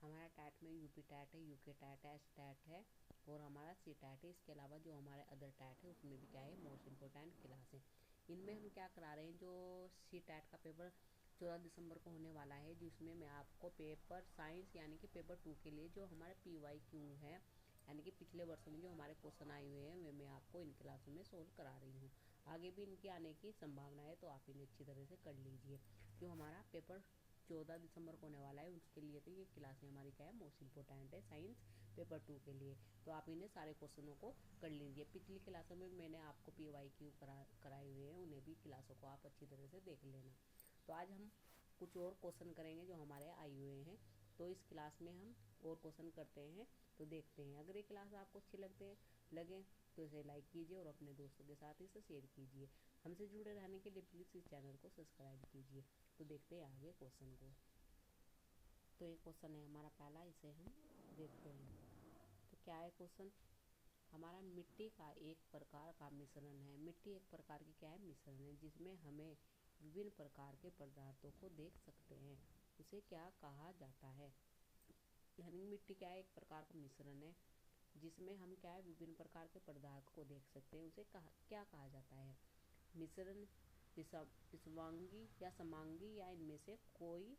हमारा टैट में यूपी टैट है, यूके टैट है, एस टैट है और हमारा सी टैट है। इसके अलावा जो हमारे अदर टैट है उसमें भी क्या है, मोस्ट इम्पोर्टेंट क्लास है। इनमें हम क्या करा रहे हैं, जो सी टैट का पेपर 14 दिसंबर को होने वाला है, जिसमें मैं आपको पेपर साइंस यानी कि पेपर 2 के लिए जो हमारे PYQ है, यानी कि पिछले वर्षों में जो हमारे क्वेश्चन आए हुए हैं, वे मैं आपको इन क्लासों में सोल्व करा रही हूँ। आगे भी इनके आने की संभावना है, तो आप इन्हें अच्छी तरह से कर लीजिए। जो हमारा पेपर 14 दिसंबर को होने वाला है उसके लिए तो ये क्लासें हमारी क्या है, मोस्ट इम्पोर्टेंट है साइंस पेपर 2 के लिए। तो आप इन्हें सारे क्वेश्चनों को कर लीजिए। पिछली क्लासों में मैंने आपको PYQ कराए हुए हैं, उन्हें भी क्लासों को आप अच्छी तरह से देख लेना। तो आज हम कुछ और क्वेश्चन करेंगे जो हमारे आए हुए हैं। तो इस क्लास में हम और क्वेश्चन करते हैं, तो देखते हैं। अगर ये क्लास आपको अच्छी लगती है लगे तो इसे लाइक कीजिए और अपने दोस्तों के साथ इसे शेयर कीजिए। हमसे जुड़े रहने के लिए प्लीज़ इस चैनल को सब्सक्राइब कीजिए। तो देखते हैं आगे क्वेश्चन को। तो एक क्वेश्चन है हमारा पहला, इसे हम देखते हैं। तो क्या है क्वेश्चन हमारा, मिट्टी का एक प्रकार का मिश्रण है। मिट्टी एक प्रकार की क्या है, मिश्रण है, जिसमें हमें विभिन्न प्रकार के पदार्थों को देख सकते हैं, उसे क्या कहा जाता है। यानी मिट्टी क्या है, एक प्रकार का मिश्रण है जिसमें हम क्या है, विभिन्न प्रकार के पदार्थ को देख सकते हैं, उसे क्या कहा जाता है। मिश्रण विषवांगी या समांगी या इनमें से कोई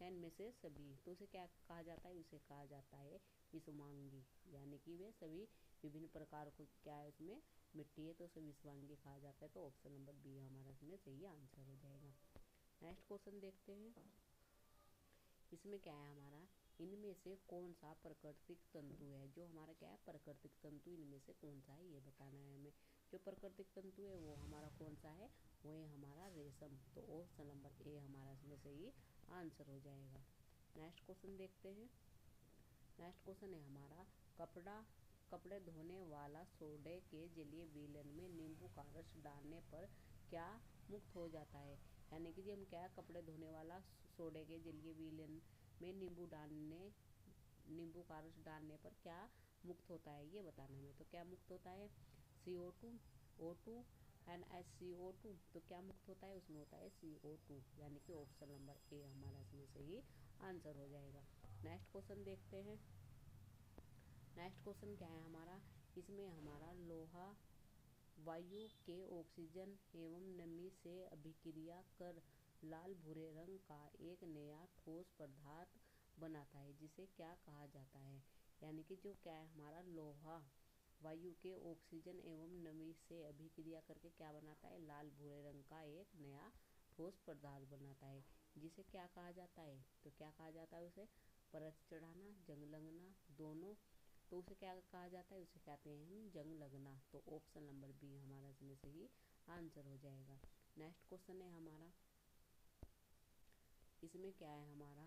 या इनमें से सभी, तो उसे क्या कहा जाता है, उसे कहा जाता है विषवांगी। यानी कि वे सभी विभिन्न प्रकार को क्या है, उसमें मिट्टी है तो उसे विषवांगी कहा जाता है। तो ऑप्शन नंबर बी हमारा इसमें सही आंसर हो जाएगा। नेक्स्ट क्वेश्चन देखते हैं। इसमें क्या है हमारा, इनमें से कौन सा प्राकृतिक तंतु है। जो हमारा क्या है, प्राकृतिक तंतु इनमें से कौन सा है ये बताना है हमें। जो प्राकृतिक तंतु है वो हमारा कौन सा है, वो है हमारा रेशम। तो ऑप्शन नंबर ए हमारा इसमें सही आंसर हो जाएगा। नेक्स्ट क्वेश्चन देखते हैं। नेक्स्ट क्वेश्चन है हमारा, कपड़े धोने वाला सोडे के जलीय विलयन में नींबू का रस डालने पर क्या मुक्त हो जाता है। यानी कि हम क्या, कपड़े धोने वाला सोडे के जलीय विलयन में नींबू का रस डालने पर क्या मुक्त होता है ये बताने में। तो क्या मुक्त होता है, CO2, O2, NaCO2। तो क्या मुक्त होता है, उसमें होता है CO2। यानी कि ऑप्शन नंबर ए हमारा इसमें सही आंसर हो जाएगा। नेक्स्ट क्वेश्चन देखते हैं। नेक्स्ट क्वेश्चन क्या है हमारा, इसमें हमारा लोहा वायु के ऑक्सीजन एवं नमी से अभिक्रिया कर लाल भूरे रंग का एक नया ठोस पदार्थ बनाता है, जिसे क्या कहा जाता है। यानी कि जो क्या है हमारा, लोहा वायु के ऑक्सीजन एवं नमी से अभिक्रिया करके क्या बनाता है, लाल भूरे रंग का एक नया ठोस पदार्थ बनाता है, जिसे क्या कहा जाता है। तो क्या कहा जाता है उसे, परत चढ़ाना, जंग लगना, दोनों। तो उसे क्या कहा जाता है, उसे कहते हैं हम जंग लगना। तो ऑप्शन नंबर बी हमारा इसमें सही आंसर हो जाएगा। नेक्स्ट क्वेश्चन है हमारा, इसमें क्या है हमारा,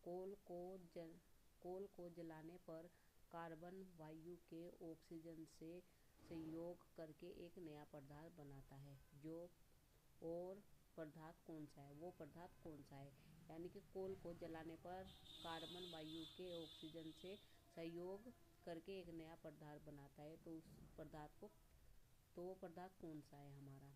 कोल को जलाने पर कार्बन वायु के ऑक्सीजन से संयोग करके एक नया पदार्थ बनाता है, जो और पदार्थ कौन सा है, वो पदार्थ कौन सा है। यानी कि कोल को जलाने पर कार्बन वायु के ऑक्सीजन से संयोग करके एक नया पदार्थ बनाता है, तो उस पदार्थ को, तो वो पदार्थ कौन सा है हमारा,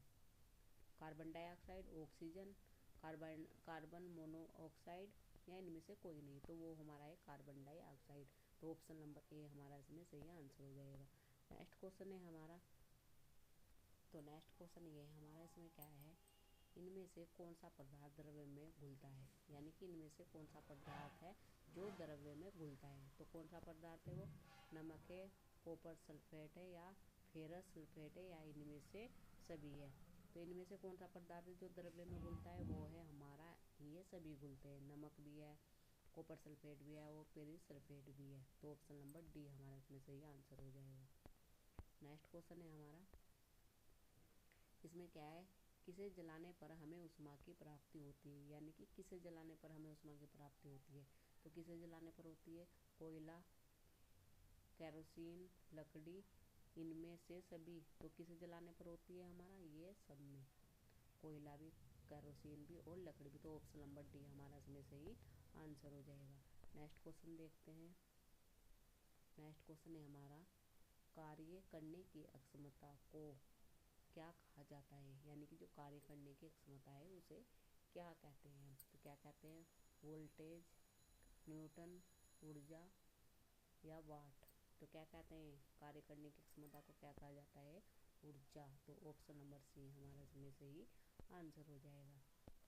carbon dioxide, oxygen, carbon monoxide या इनमें से कोई नहीं। तो वो हमारा है कार्बन डाइऑक्साइड। तो ऑप्शन नंबर ए हमारा इसमें सही आंसर हो जाएगा। नेक्स्ट क्वेश्चन है हमारा, तो नेक्स्ट क्वेश्चन ये है हमारा, इसमें क्या है, इनमें से कौन सा पदार्थ द्रव्य में घुलता है। यानी कि इनमें से कौन सा पदार्थ है जो द्रव्य में घुलता है। तो कौन सा पदार्थ है वो, नमक है, कॉपर सल्फेट है या फेरस सल्फेट है या इनमें से सभी है। तो इनमें से कौन सा पदार्थ है जो द्रव्य में घुलता है, वो है हमारा, ये सभी घुलते हैं, नमक भी है, कॉपर सल्फेट भी है और फेरस सल्फेट भी है। तो ऑप्शन नंबर डी हमारा इसमें सही आंसर हो जाएगा। नेक्स्ट क्वेश्चन है हमारा, इसमें क्या है, किसे जलाने पर हमें उष्मा की प्राप्ति होती है। यानी कि किसे जलाने पर हमें उष्मा की प्राप्ति होती है। तो किसे जलाने पर होती है, कोयला, केरोसिन, लकड़ी, इनमें से सभी। तो किसे जलाने पर होती है हमारा, ये सब में, कोयला भी, केरोसिन भी और लकड़ी भी। तो ऑप्शन नंबर डी हमारा इसमें सही आंसर हो जाएगा। नेक्स्ट क्वेश्चन देखते हैं। नेक्स्ट क्वेश्चन है हमारा, कार्य करने की अक्षमता को क्या कहा जाता है। यानी कि जो कार्य करने की क्षमता है उसे क्या कहते हैं। तो क्या कहते हैं, वोल्टेज, न्यूटन, ऊर्जा या वाट। तो क्या कहते हैं, कार्य करने की क्षमता को क्या कहा जाता है, ऊर्जा। तो ऑप्शन नंबर सी हमारा इसमें से ही आंसर हो जाएगा।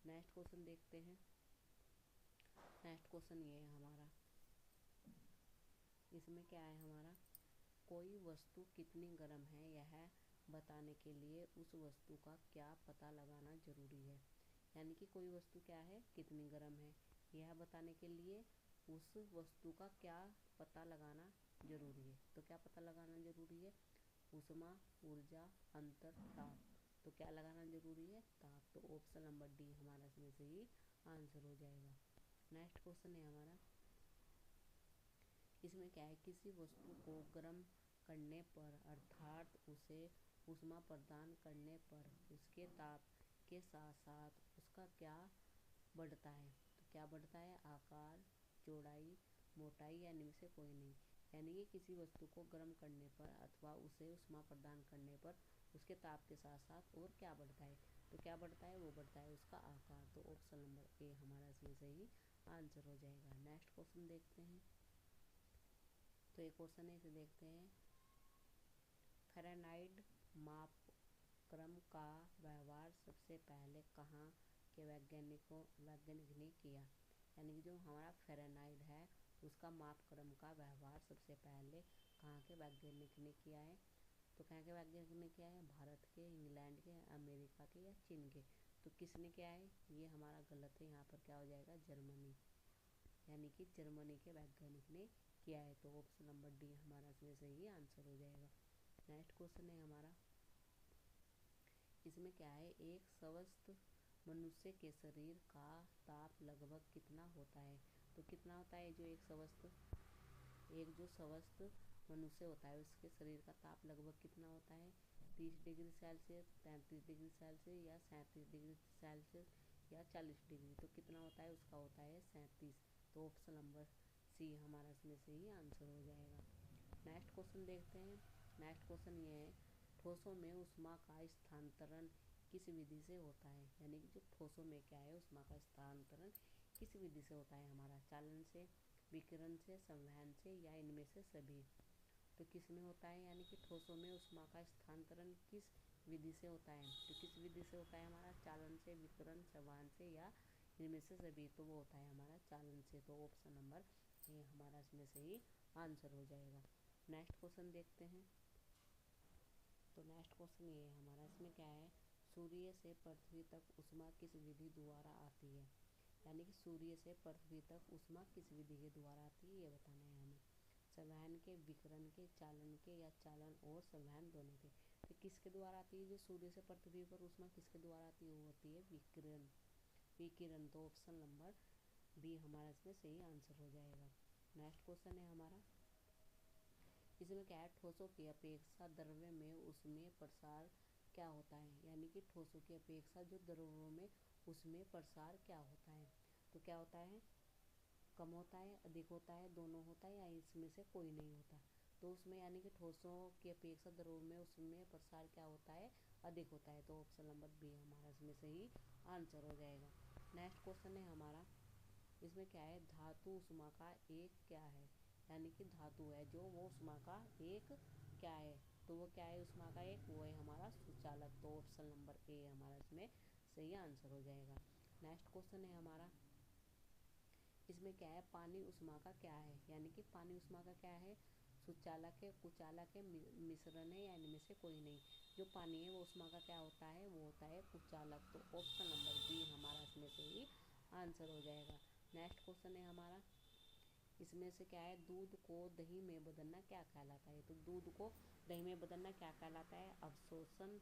नेक्स्ट क्वेश्चन देखते हैं। नेक्स्ट क्वेश्चन ये है हमारा, इसमें क्या है हमारा, कोई वस्तु कितनी गर्म है यह बताने के लिए उस वस्तु का क्या पता लगाना जरूरी है। यानी कि कोई वस्तु क्या है, कितनी गर्म है, यह बताने के लिए उस वस्तु का क्या पता लगाना जरूरी है। तो क्या पता लगाना जरूरी है, ऊष्मा, ऊर्जा, अंतर, ताप। तो क्या लगाना जरूरी है, ताप। तो ऑप्शन नंबर डी हमारा इसमें से ही आंसर हो जाएगा। नेक्स्ट क्वेश्चन है हमारा, इसमें क्या है, किसी वस्तु को गर्म करने पर अर्थात उसे ऊष्मा प्रदान करने पर उसके ताप के साथ साथ उसका क्या बढ़ता है? तो क्या बढ़ता है? आकार, चौड़ाई, मोटाई या इनमें से कोई नहीं। यानी कि किसी वस्तु को गर्म करने पर अथवा उसे ऊष्मा प्रदान करने पर उसके ताप के साथ साथ और क्या बढ़ता है? तो क्या बढ़ता है? वो बढ़ता है उसका आकार। तो ऑप्शन नंबर ए हमारा इसमें सही आंसर हो जाएगा। नेक्स्ट क्वेश्चन देखते हैं। तो एक क्वेश्चन है, इसे देखते हैं। फ़ारेनहाइट मापक्रम का व्यवहार सबसे पहले कहाँ के वैज्ञानिक ने किया? यानी कि जो हमारा फ़ारेनहाइट है उसका मापक्रम का व्यवहार सबसे पहले कहाँ के वैज्ञानिक ने किया है? तो कहाँ के वैज्ञानिक ने किया है? भारत के, इंग्लैंड के, अमेरिका के या चीन के? तो किसने किया है? ये हमारा गलत है। यहाँ पर क्या हो जाएगा? जर्मनी। यानी कि जर्मनी के वैज्ञानिक ने किया है। तो ऑप्शन नंबर डी हमारा इसमें सही आंसर हो जाएगा। नेक्स्ट क्वेश्चन है हमारा, इसमें क्या है? एक स्वस्थ मनुष्य के शरीर का ताप लगभग कितना होता है? तो कितना होता है? जो स्वस्थ मनुष्य होता है उसके शरीर का ताप लगभग कितना होता है? 30 डिग्री सेल्सियस, 33 डिग्री सेल्सियस या 37 डिग्री सेल्सियस या 40 डिग्री? तो कितना होता है? उसका होता है 37। तो ऑप्शन नंबर सी हमारा इसमें से ही आंसर हो जाएगा। नेक्स्ट क्वेश्चन देखते हैं। नेक्स्ट क्वेश्चन ये है, ठोसों में ऊष्मा का स्थानांतरण किस विधि से होता है? यानी कि जो ठोसों में क्या है ऊष्मा का स्थानांतरण किस विधि से होता है? हमारा चालन से, विकिरण से, संवहन से या इनमें से सभी? तो किस में होता है? यानी कि ठोसों में ऊष्मा का स्थानांतरण किस विधि से होता है? तो किस विधि से होता है? हमारा चालन से, विकिरण, संवहन से या इनमें से सभी? तो वो होता है हमारा चालन से। तो ऑप्शन नंबर ए हमारा इसमें सही आंसर हो जाएगा। नेक्स्ट क्वेश्चन देखते हैं। तो नेक्स्ट क्वेश्चन ये है हमारा, इसमें क्या है? सूर्य से पृथ्वी तक ऊष्मा किस विधि द्वारा आती है? यानी कि सूर्य से पृथ्वी तक ऊष्मा किस विधि के द्वारा आती है, ये बताना है हमें। संवहन के, विकिरण के, चालन के या चालन और संवहन दोनों के? तो किसके द्वारा आती है? जो सूर्य से पृथ्वी पर ऊष्मा किसके द्वारा आती है? वो होती है विकिरण। विकिरण। तो ऑप्शन नंबर बी हमारा इसमें सही आंसर हो जाएगा। नेक्स्ट क्वेश्चन है हमारा, इसमें क्या है? ठोसों की अपेक्षा द्रव्य में उसमें प्रसार क्या होता है? यानी कि ठोसों की अपेक्षा जो द्रव्यों में उसमें प्रसार क्या होता है? तो क्या होता है? कम होता है, अधिक होता है, दोनों होता है या इसमें से कोई नहीं होता? तो उसमें यानी कि ठोसों की अपेक्षा द्रव्यों में उसमें प्रसार क्या होता है? अधिक होता है। तो ऑप्शन नंबर बी हमारा इसमें सही आंसर हो जाएगा। नेक्स्ट क्वेश्चन है हमारा, इसमें क्या है? धातु ऊष्मा का एक क्या है? यानी कि धातु है जो वो ऊष्मा का एक क्या है? तो वो क्या है ऊष्मा का एक? वो है हमारा सुचालक। तो ऑप्शन नंबर ए हमारा इसमें सही आंसर हो जाएगा। नेक्स्ट क्वेश्चन है हमारा, इसमें क्या है? पानी ऊष्मा का क्या है? यानी कि पानी ऊष्मा का क्या है? सुचालक है, कुचालक है, मिश्रण है या इनमें से कोई नहीं? जो पानी है वो ऊष्मा का क्या होता है? वो होता है कुचालक। तो ऑप्शन नंबर बी हमारा इसमें से ही आंसर हो जाएगा। नेक्स्ट क्वेश्चन है हमारा, इसमें से क्या है? दूध को दही में बदलना क्या कहलाता है? तो दूध को दही में बदलना क्या कहलाता है? अवशोषण,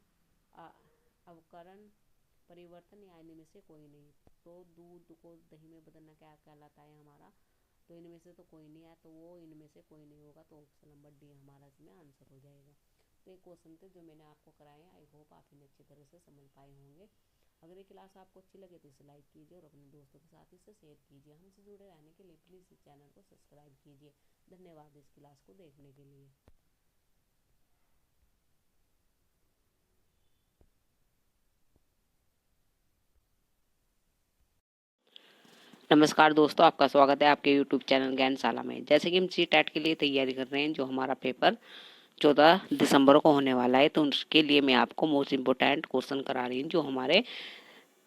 अवकरण, परिवर्तन या इनमें से कोई नहीं? तो दूध को दही में बदलना क्या कहलाता है हमारा? तो इनमें से तो कोई नहीं है, तो वो इनमें से कोई नहीं होगा। तो ऑप्शन नंबर डी हमारा इसमें आंसर हो जाएगा। तो एक क्वेश्चन थे जो मैंने आपको कराए हैं, आई होप आप इन्हें अच्छी तरह से समझ पाए होंगे। अगर ये क्लास आपको अच्छी लगे तो इसे लाइक कीजिए और अपने दोस्तों के साथ इसे शेयर कीजिए। हमसे जुड़े रहने के लिए प्लीज़ इस चैनल को सब्सक्राइब कीजिए। धन्यवाद इस क्लास को देखने के लिए। नमस्कार दोस्तों, आपका स्वागत है आपके यूट्यूब चैनल ज्ञानशाला में। जैसे कि हम सी टेट के लिए तैयारी कर रहे हैं, जो हमारा पेपर 14 दिसंबर को होने वाला है, तो उसके लिए मैं आपको मोस्ट इम्पोर्टेंट क्वेश्चन करा रही हूँ जो हमारे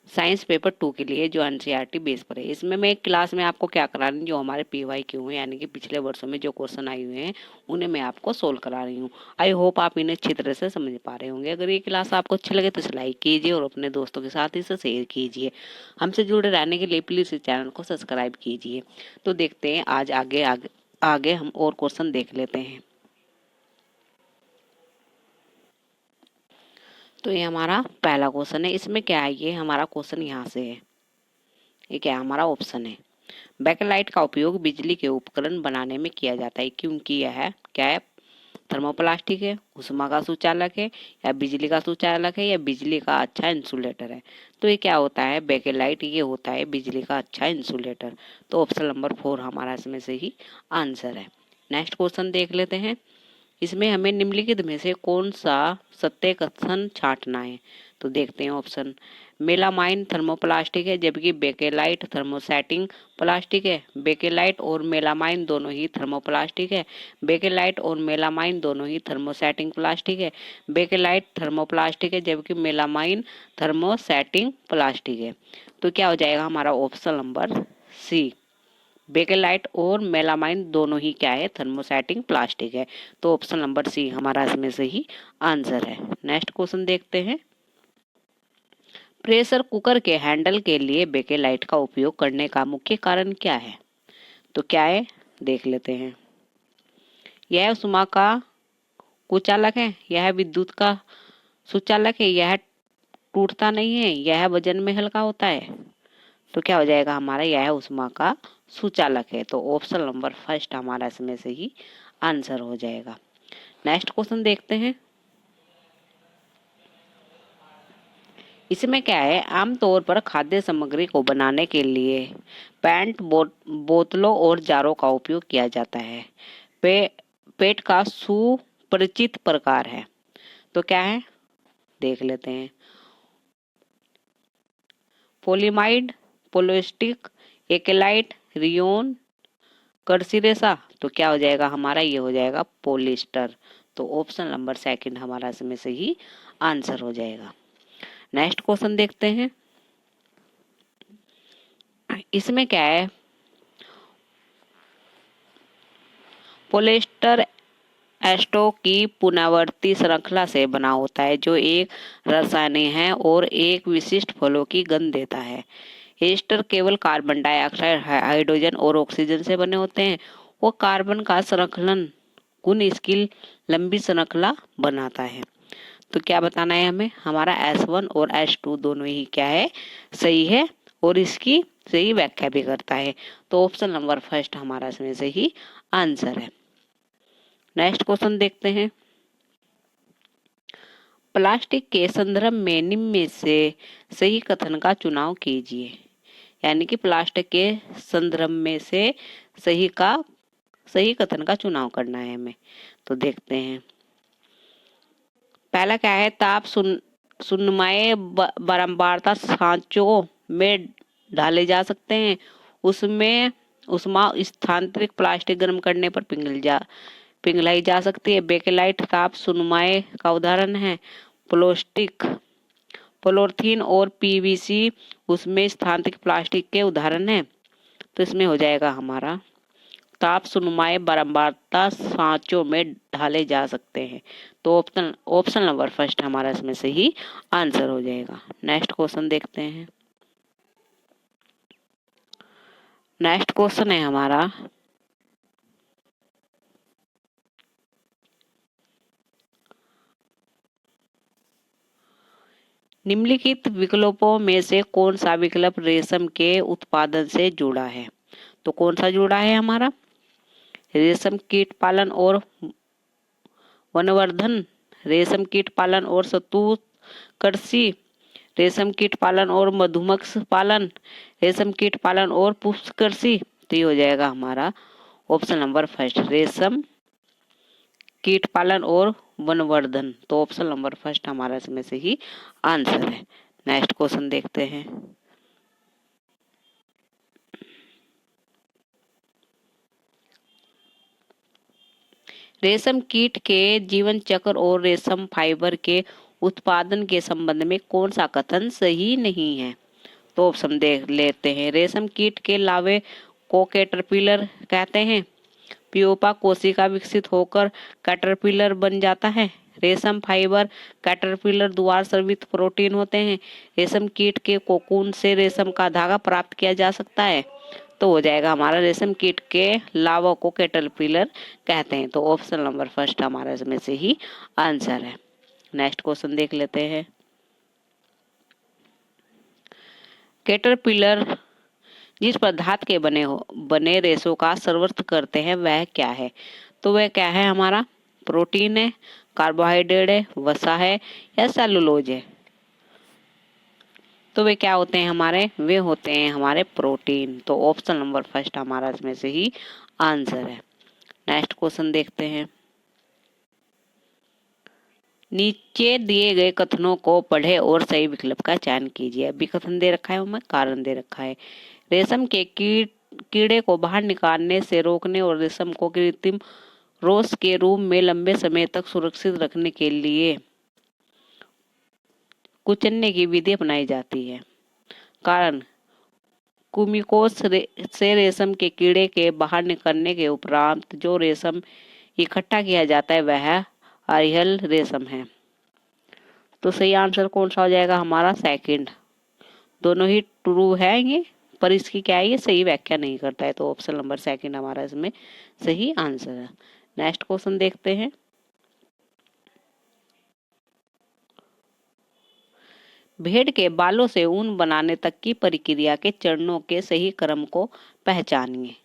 साइंस पेपर 2 के लिए जो एनसीईआरटी बेस पर है। इसमें मैं एक क्लास में आपको क्या करा रही हूँ, जो हमारे PYQ हैं यानी कि पिछले वर्षों में जो क्वेश्चन आए हुए हैं उन्हें मैं आपको सोल्व करा रही हूँ। आई होप आप इन्हें अच्छी तरह से समझ पा रहे होंगे। अगर ये क्लास आपको अच्छी लगे तो इसे लाइक कीजिए और अपने दोस्तों के साथ इसे शेयर कीजिए। हमसे जुड़े रहने के लिए प्लीज़ इस चैनल को सब्सक्राइब कीजिए। तो देखते हैं आज आगे हम और क्वेश्चन देख लेते हैं। तो ये हमारा पहला क्वेश्चन है। इसमें क्या है? ये हमारा क्वेश्चन यहाँ से है, ये क्या हमारा ऑप्शन है। बैकलाइट का उपयोग बिजली के उपकरण बनाने में किया जाता है क्योंकि यह क्या है? थर्मोप्लास्टिक है, ऊष्मा का सुचालक है, या बिजली का सुचालक है, या बिजली का अच्छा इंसुलेटर है। तो ये क्या होता है, बेकेलाइट, ये होता है बिजली का अच्छा इंसुलेटर। तो ऑप्शन नंबर 4 हमारा इसमें से ही आंसर है। नेक्स्ट क्वेश्चन देख लेते हैं। इसमें हमें निम्नलिखित में से कौन सा सत्य कथन छांटना है। तो देखते हैं ऑप्शन। मेलामाइन थर्मोप्लास्टिक है, जबकि बेकेलाइट थर्मोसेटिंग प्लास्टिक है। बेकेलाइट और मेलामाइन दोनों ही थर्मोप्लास्टिक है। बेकेलाइट और मेलामाइन दोनों ही थर्मोसेटिंग प्लास्टिक है। बेकेलाइट थर्मोप्लास्टिक है, जबकि मेलामाइन थर्मोसेटिंग प्लास्टिक है। तो क्या हो जाएगा हमारा ऑप्शन नंबर सी। बेकेलाइट और मेलामाइन दोनों ही क्या है, थर्मोसेटिंग प्लास्टिक है। तो ऑप्शन नंबर सी हमारा इसमें से ही आंसर है। नेक्स्ट क्वेश्चन देखते हैं। प्रेशर कुकर के हैंडल के लिए बेकेलाइट का उपयोग करने का मुख्य कारण क्या है। तो क्या है, देख लेते हैं। यह ऊष्मा का कुचालक है, यह विद्युत का सुचालक है, यह टूटता नहीं है, यह वजन में हल्का होता है। तो क्या हो जाएगा हमारा, यह ऊष्मा का सुचालक है। तो ऑप्शन नंबर फर्स्ट हमारा इसमें से ही आंसर हो जाएगा। नेक्स्ट क्वेश्चन देखते हैं। इसमें क्या है, आमतौर पर खाद्य सामग्री को बनाने के लिए पेंट बोतलों और जारों का उपयोग किया जाता है। पेट का सुपरिचित प्रकार है। तो क्या है, देख लेते हैं। पॉलीमाइड, पोलिस्टिक, एकेलाइट, रियोन, कर्सिरेसा। तो क्या हो जाएगा हमारा, ये हो जाएगा पोलिस्टर। तो ऑप्शन नंबर सेकंड हमारा इसमें से ही आंसर हो जाएगा। नेक्स्ट क्वेश्चन देखते हैं। इसमें क्या है, पोलिस्टर एस्टो की पुनरावर्ती श्रृंखला से बना होता है, जो एक रसायन है और एक विशिष्ट फलों की गंध देता है। एस्टर केवल कार्बन डाइऑक्साइड, हाइड्रोजन और ऑक्सीजन से बने होते हैं। वो कार्बन का श्रृंखलन गुण इसकी लंबी श्रृंखला बनाता है। तो क्या बताना है हमें, हमारा S1 और S2 दोनों ही क्या है, सही है, और इसकी सही व्याख्या भी करता है। तो ऑप्शन नंबर फर्स्ट हमारा इसमें से ही आंसर है। नेक्स्ट क्वेश्चन देखते हैं। प्लास्टिक के संदर्भ में निम्न में से सही कथन का चुनाव कीजिए। यानी कि प्लास्टिक के संदर्भ में से सही कथन का चुनाव करना है हमें। तो देखते हैं। पहला क्या है, ताप सुनमाए बारंबारता सांचों में ढाले जा सकते हैं। उसमें उष्मा स्थानांतरित प्लास्टिक गर्म करने पर पिघलाई जा सकती है। बेकेलाइट ताप सुनमाए का उदाहरण है। प्लास्टिक, पॉलीथीन और पीवीसी उसमें स्थानांतरित प्लास्टिक के उदाहरण है। तो इसमें हो जाएगा हमारा, ताप सुनमाए बारंबारता सांचों में ढाले जा सकते हैं। तो ऑप्शन नंबर फर्स्ट हमारा इसमें से ही आंसर हो जाएगा। नेक्स्ट क्वेश्चन देखते हैं। नेक्स्ट क्वेश्चन है हमारा, निम्नलिखित विकल्पों में से कौन सा विकल्प रेशम के उत्पादन से जुड़ा है। तो कौन सा जुड़ा है हमारा, रेशम कीट पालन और वनवर्धन, रेशम कीट पालन और शहतूत कृषि, रेशम कीट पालन और मधुमक्खी पालन, रेशम कीट पालन और पुष्प कृषि। तो ये हो जाएगा हमारा ऑप्शन नंबर फर्स्ट, रेशम कीट पालन और वनवर्धन। तो ऑप्शन नंबर फर्स्ट हमारा इसमें से ही आंसर है। नेक्स्ट क्वेश्चन देखते हैं। रेशम कीट के जीवन चक्र और रेशम फाइबर के उत्पादन के संबंध में कौन सा कथन सही नहीं है। तो ऑप्शन देख लेते हैं। रेशम कीट के लावे को कैटरपिलर कहते हैं। प्यूपा कोशिका विकसित होकर कैटरपिलर बन जाता है। रेशम फाइबर कैटरपिलर द्वारा स्रावित प्रोटीन होते हैं। रेशम कीट के कोकून से रेशम का धागा प्राप्त किया जा सकता है। तो हो जाएगा हमारा, रेशम कीट के लावा को कैटरपिलर कहते हैं। तो ऑप्शन नंबर फर्स्ट हमारा इसमें से ही आंसर है। नेक्स्ट क्वेश्चन देख लेते हैं। कैटरपिलर जिस पदार्थ के बने रेशों का सर्वस्व करते हैं वह क्या है। तो वह क्या है हमारा, प्रोटीन है, कार्बोहाइड्रेट है, वसा है या सेलुलोज है? तो वे क्या होते हैं हमारे? वे होते हैं हमारे प्रोटीन। तो ऑप्शन नंबर फर्स्ट हमारा इसमें से ही आंसर है। नेक्स्ट क्वेश्चन देखते हैं। नीचे दिए गए कथनों को पढ़े और सही विकल्प का चयन कीजिए। अभी कथन दे रखा है, उनमें कारण दे रखा है। रेशम के कीड़े को बाहर निकालने से रोकने और रेशम को कृत्रिम रोस के रूप में लंबे समय तक सुरक्षित रखने के लिए कुचलने की विधि अपनाई जाती है। कारण, कुमिकोस से रेशम के कीड़े के बाहर निकलने के उपरांत जो रेशम इकट्ठा किया जाता है वह अरियल रेशम है। तो सही आंसर कौन सा हो जाएगा हमारा? सेकंड। दोनों ही ट्रू है ये, पर इसकी क्या है, ये सही व्याख्या नहीं करता है। तो ऑप्शन नंबर सेकंड हमारा इसमें सही आंसर है। नेक्स्ट क्वेश्चन देखते हैं। भेड़ के बालों से ऊन बनाने तक की प्रक्रिया के चरणों के सही क्रम को पहचानिए।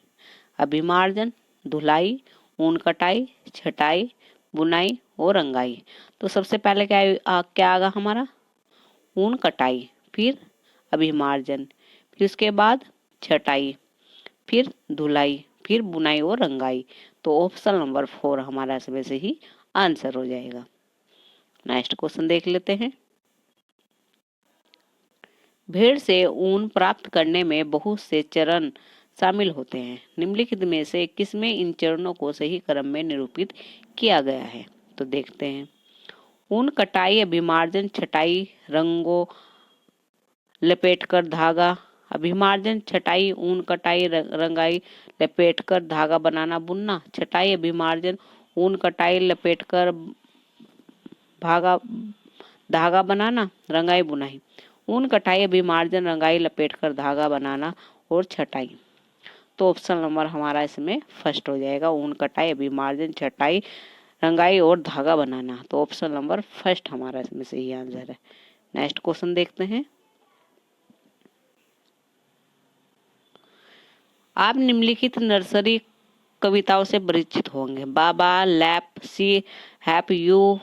अभिमार्जन, धुलाई, ऊन कटाई, छटाई, बुनाई और रंगाई। तो सबसे पहले क्या आगा हमारा? ऊन कटाई, फिर अभिमार्जन, फिर उसके बाद छटाई, फिर धुलाई, फिर बुनाई और रंगाई। तो ऑप्शन नंबर 4 हमारा इसमें से ही आंसर हो जाएगा। नेक्स्ट क्वेश्चन देख लेते हैं। भेड़ से ऊन प्राप्त करने में बहुत से चरण शामिल होते हैं। निम्नलिखित में से किसमें इन चरणों को सही क्रम में निरूपित किया गया है? तो देखते हैं। ऊन कटाई, अभिमार्जन, छटाई, रंगो, लपेटकर धागा। अभिमार्जन, छटाई, ऊन कटाई, रंगाई, लपेटकर धागा बनाना, बुनना। छटाई, अभिमार्जन, ऊन कटाई, लपेटकर धागा बनाना, रंगाई, बुनाई। ऊन कटाई, अभिमार्जन, रंगाई, लपेटकर धागा बनाना और छटाई। तो ऑप्शन नंबर हमारा इसमें फर्स्ट हो जाएगा। ऊन कटाई, अभिमार्जन, छटाई, रंगाई और धागा बनाना। तो ऑप्शन नंबर फर्स्ट हमारा इसमें सही आंसर है। नेक्स्ट क्वेश्चन देखते हैं। आप निम्नलिखित नर्सरी कविताओं से परिचित होंगे। बाबा लैप सी हैप यू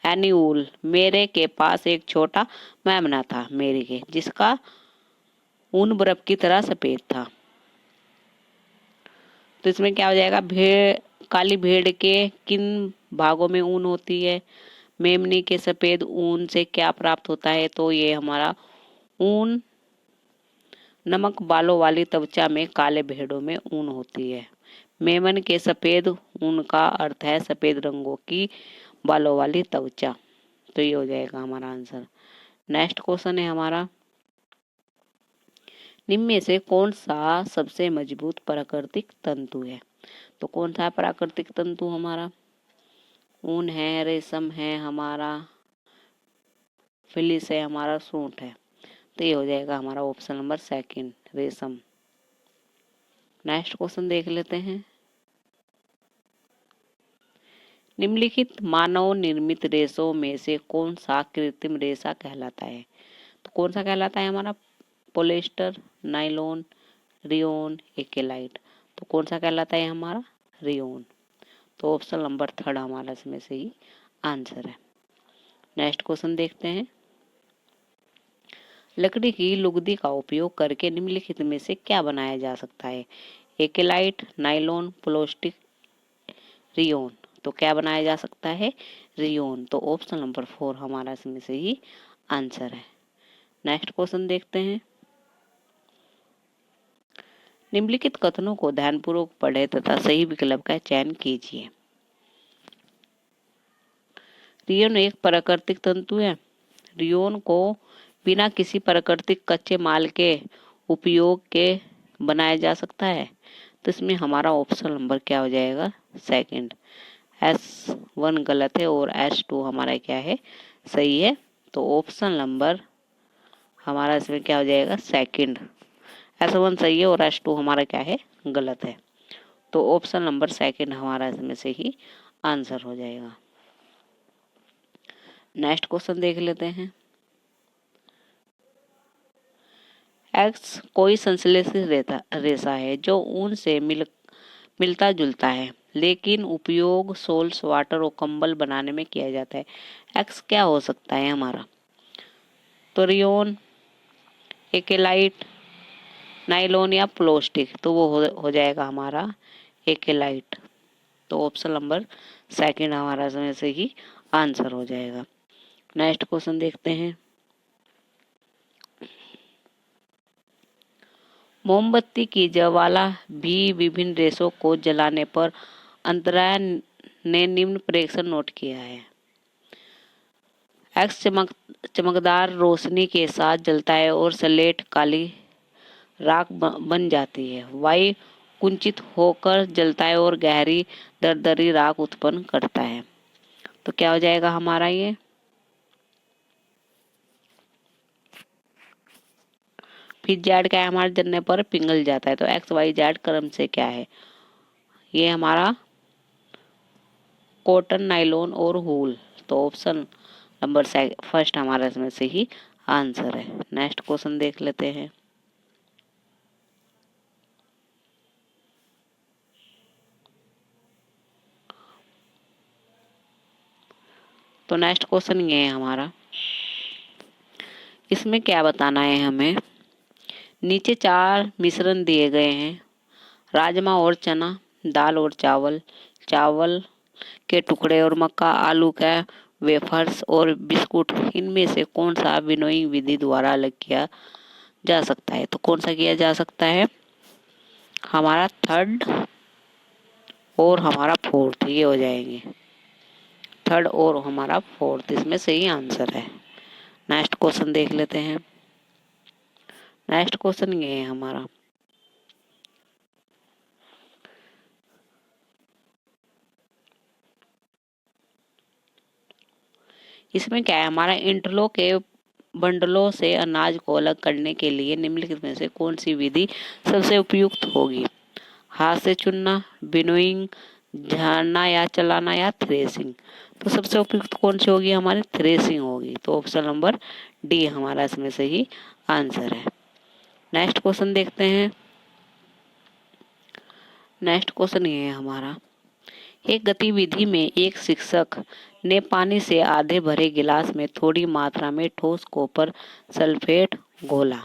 एन्यूल। मेरे के पास एक छोटा मेमना था, मेरी के, जिसका ऊन बर्फ की तरह सफेद था। तो इसमें क्या हो जाएगा? काली भेड़ के किन भागों में ऊन होती है? मेमने के सफेद ऊन से क्या प्राप्त होता है? तो ये हमारा ऊन नमक बालों वाली त्वचा में काले भेड़ों में ऊन होती है। मेमन के सफेद ऊन का अर्थ है सफेद रंगों की बालों वाली त्वचा। तो ये हो जाएगा हमारा आंसर। नेक्स्ट क्वेश्चन है हमारा। निम्न में से कौन सा सबसे मजबूत प्राकृतिक तंतु है? तो कौन सा प्राकृतिक तंतु हमारा? ऊन है, रेशम है हमारा, फिलिस है हमारा, सूट है। तो ये हो जाएगा हमारा ऑप्शन नंबर सेकंड, रेशम। नेक्स्ट क्वेश्चन देख लेते हैं। निम्नलिखित मानव निर्मित रेशों में से कौन सा कृत्रिम रेशा कहलाता है? तो कौन सा कहलाता है हमारा? पोलिएस्टर, नायलॉन, रियोन, एकेलाइट। तो कौन सा कहलाता है हमारा? रियोन। तो ऑप्शन नंबर थर्ड हमारा इसमें से ही आंसर है। नेक्स्ट क्वेश्चन देखते हैं। लकड़ी की लुगदी का उपयोग करके निम्नलिखित में से क्या बनाया जा सकता है? एकेलाइट, नायलॉन, प्लास्टिक, रियोन। तो क्या बनाया जा सकता है? रियोन। तो ऑप्शन नंबर 4 हमारा इसमें से ही आंसर है। नेक्स्ट क्वेश्चन देखते हैं। निम्नलिखित कथनों को ध्यानपूर्वक पढ़ें तथा सही विकल्प का चयन कीजिए। रियोन एक प्राकृतिक तंतु है। रियोन को बिना किसी प्राकृतिक कच्चे माल के उपयोग के बनाया जा सकता है। तो इसमें हमारा ऑप्शन नंबर क्या हो जाएगा? सेकंड। S1 गलत है और S2 हमारा क्या है? सही है। तो ऑप्शन नंबर हमारा इसमें क्या हो जाएगा? सेकंड। S1 सही है और S2 हमारा क्या है? गलत है। तो ऑप्शन नंबर सेकंड हमारा इसमें से ही आंसर हो जाएगा। नेक्स्ट क्वेश्चन देख लेते हैं। एक्स कोई संश्लेषित रेशा है जो ऊन से मिलता जुलता है, लेकिन उपयोग सोल्स, वाटर और कंबल बनाने में किया जाता है। एक्स क्या हो सकता है हमारा? तो रेयन, एकेलाइट, नाइलॉन या प्लास्टिक, तो वो हो जाएगा हमारा एकेलाइट। तो ऑप्शन नंबर सेकंड हमारा इसमें से ही आंसर हो जाएगा। नेक्स्ट क्वेश्चन देखते हैं। मोमबत्ती की ज्वाला भी विभिन्न रेशों को जलाने पर अंतराय ने निम्न परीक्षण नोट किया है। एक्स चमकदार रोशनी के साथ जलता है और स्लेट काली राख बन जाती है। वाई कुंचित होकर जलता है और गहरी दरदरी राख उत्पन्न करता है। तो क्या हो जाएगा हमारा ये? फिर जेड क्या है हमारे जलने पर पिघल जाता है। तो एक्स वाई जेड क्रम से क्या है? ये हमारा कॉटन, नाइलॉन और वूल। तो ऑप्शन नंबर फर्स्ट हमारा इसमें से ही आंसर है। नेक्स्ट क्वेश्चन देख लेते हैं। तो नेक्स्ट क्वेश्चन ये है हमारा, इसमें क्या बताना है हमें? नीचे 4 मिश्रण दिए गए हैं, राजमा और चना, दाल और चावल, चावल के टुकड़े और मक्का, आलू का वेफर्स और बिस्कुट। इनमें से कौन सा विनोइंग विधि द्वारा अलग किया जा सकता है? तो कौन सा किया जा सकता है? हमारा थर्ड और हमारा फोर्थ, ये हो जाएंगे थर्ड और हमारा फोर्थ, इसमें सही आंसर है। नेक्स्ट क्वेश्चन देख लेते हैं। नेक्स्ट क्वेश्चन ये है हमारा, इसमें क्या है हमारा? इंटरलॉक के बंडलों से अनाज को अलग करने के लिए निम्नलिखित में से कौन सी विधि सबसे उपयुक्त होगी? हाथ से चुनना, विनोइंग, झाड़ना या चलाना या थ्रेसिंग। तो सबसे उपयुक्त कौन सी होगी? हमारी थ्रेसिंग होगी। तो ऑप्शन नंबर डी हमारा इसमें से ही आंसर है। नेक्स्ट क्वेश्चन देखते हैं। नेक्स्ट क्वेश्चन ये है हमारा, एक गतिविधि में एक शिक्षक ने पानी से आधे भरे गिलास में थोड़ी मात्रा में ठोस कॉपर सल्फेट घोला।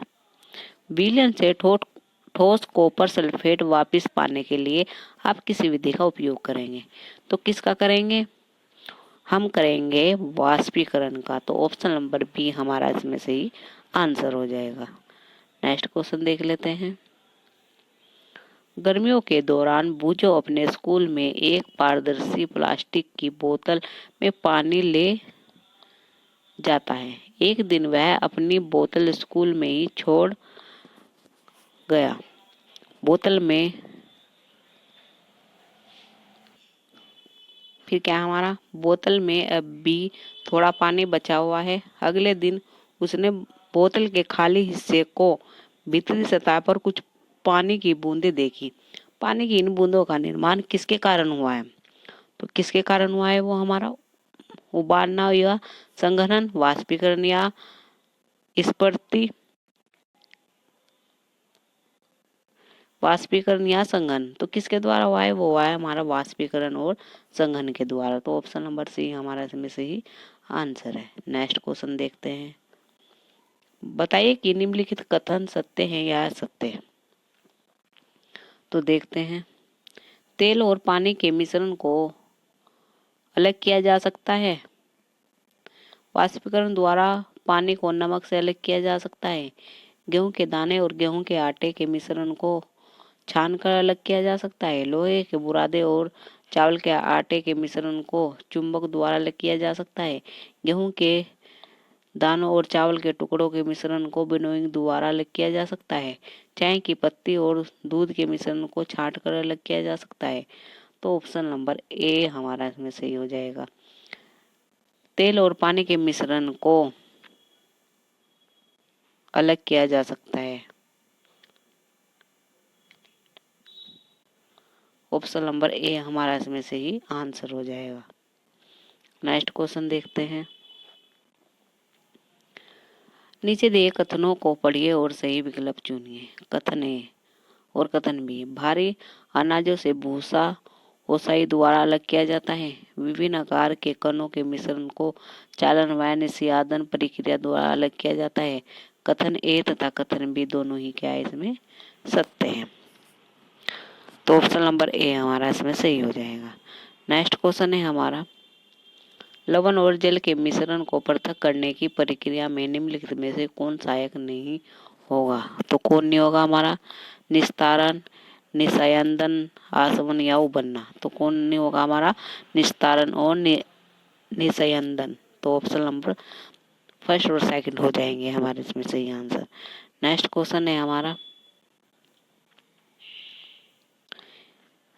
विलयन से ठोस कॉपर सल्फेट वापस पाने के लिए आप किस विधि का उपयोग करेंगे? तो किसका करेंगे? हम करेंगे वाष्पीकरण का। तो ऑप्शन नंबर बी हमारा इसमें से ही आंसर हो जाएगा। नेक्स्ट क्वेश्चन देख लेते हैं। गर्मियों के दौरान बूजो अपने स्कूल में एक पारदर्शी प्लास्टिक की बोतल में पानी ले जाता है। एक दिन वह अपनी बोतल स्कूल में ही छोड़ गया। बोतल में फिर क्या हमारा? बोतल में अब भी थोड़ा पानी बचा हुआ है। अगले दिन उसने बोतल के खाली हिस्से को भीतरी सतह पर कुछ पानी की बूंदें देखी। पानी की इन बूंदों का निर्माण किसके कारण हुआ है? तो किसके कारण हुआ है वो हमारा? उबालना या संघनन, वाष्पीकरण या स्फुर्ति, वाष्पीकरण या संघनन। तो किसके द्वारा हुआ है? वो हुआ है हमारा वाष्पीकरण और संघनन के द्वारा। तो ऑप्शन नंबर सी हमारा इसमें से ही आंसर है। नेक्स्ट क्वेश्चन देखते हैं। बताइए कि निम्नलिखित कथन सत्य है या असत्य है? तो देखते हैं। तेल और पानी के मिश्रण को अलग किया जा सकता है। वाष्पीकरण द्वारा पानी को नमक से अलग किया जा सकता है। गेहूं के दाने और गेहूं के आटे के मिश्रण को छानकर अलग किया जा सकता है। लोहे के बुरादे और चावल के आटे के मिश्रण को चुंबक द्वारा अलग किया जा सकता है। गेहूं के दानों और चावल के टुकड़ों के मिश्रण को विनोइंग द्वारा अलग किया जा सकता है। चाय की पत्ती और दूध के मिश्रण को छांटकर अलग किया जा सकता है। तो ऑप्शन नंबर ए हमारा इसमें सही हो जाएगा। तेल और पानी के मिश्रण को अलग किया जा सकता है। ऑप्शन नंबर ए हमारा इसमें से ही आंसर हो जाएगा। नेक्स्ट क्वेश्चन देखते हैं। नीचे दिए कथनों को पढ़िए और सही विकल्प चुनिए। कथन ए और कथन बी, भारी अनाजों से भूसा ओसाई द्वारा अलग किया जाता है। विभिन्न आकार के कणों के मिश्रण को चालन व निस्यादन प्रक्रिया द्वारा अलग किया जाता है। कथन ए तथा कथन बी दोनों ही क्या है इसमें सत्य है। तो ऑप्शन नंबर ए हमारा इसमें सही हो जाएगा। नेक्स्ट क्वेश्चन है हमारा, लवण और जल के मिश्रण को पृथक करने की प्रक्रिया में निम्नलिखित में से कौन सहायक नहीं होगा? तो कौन नहीं होगा हमारा? निस्तारण, निस्यंदन, आसवन या उबलना। तो कौन नहीं होगा हमारा? निस्तारण और निस्यंदन। तो ऑप्शन नंबर फर्स्ट और सेकंड हो जाएंगे हमारे इसमें सही आंसर। नेक्स्ट क्वेश्चन है हमारा,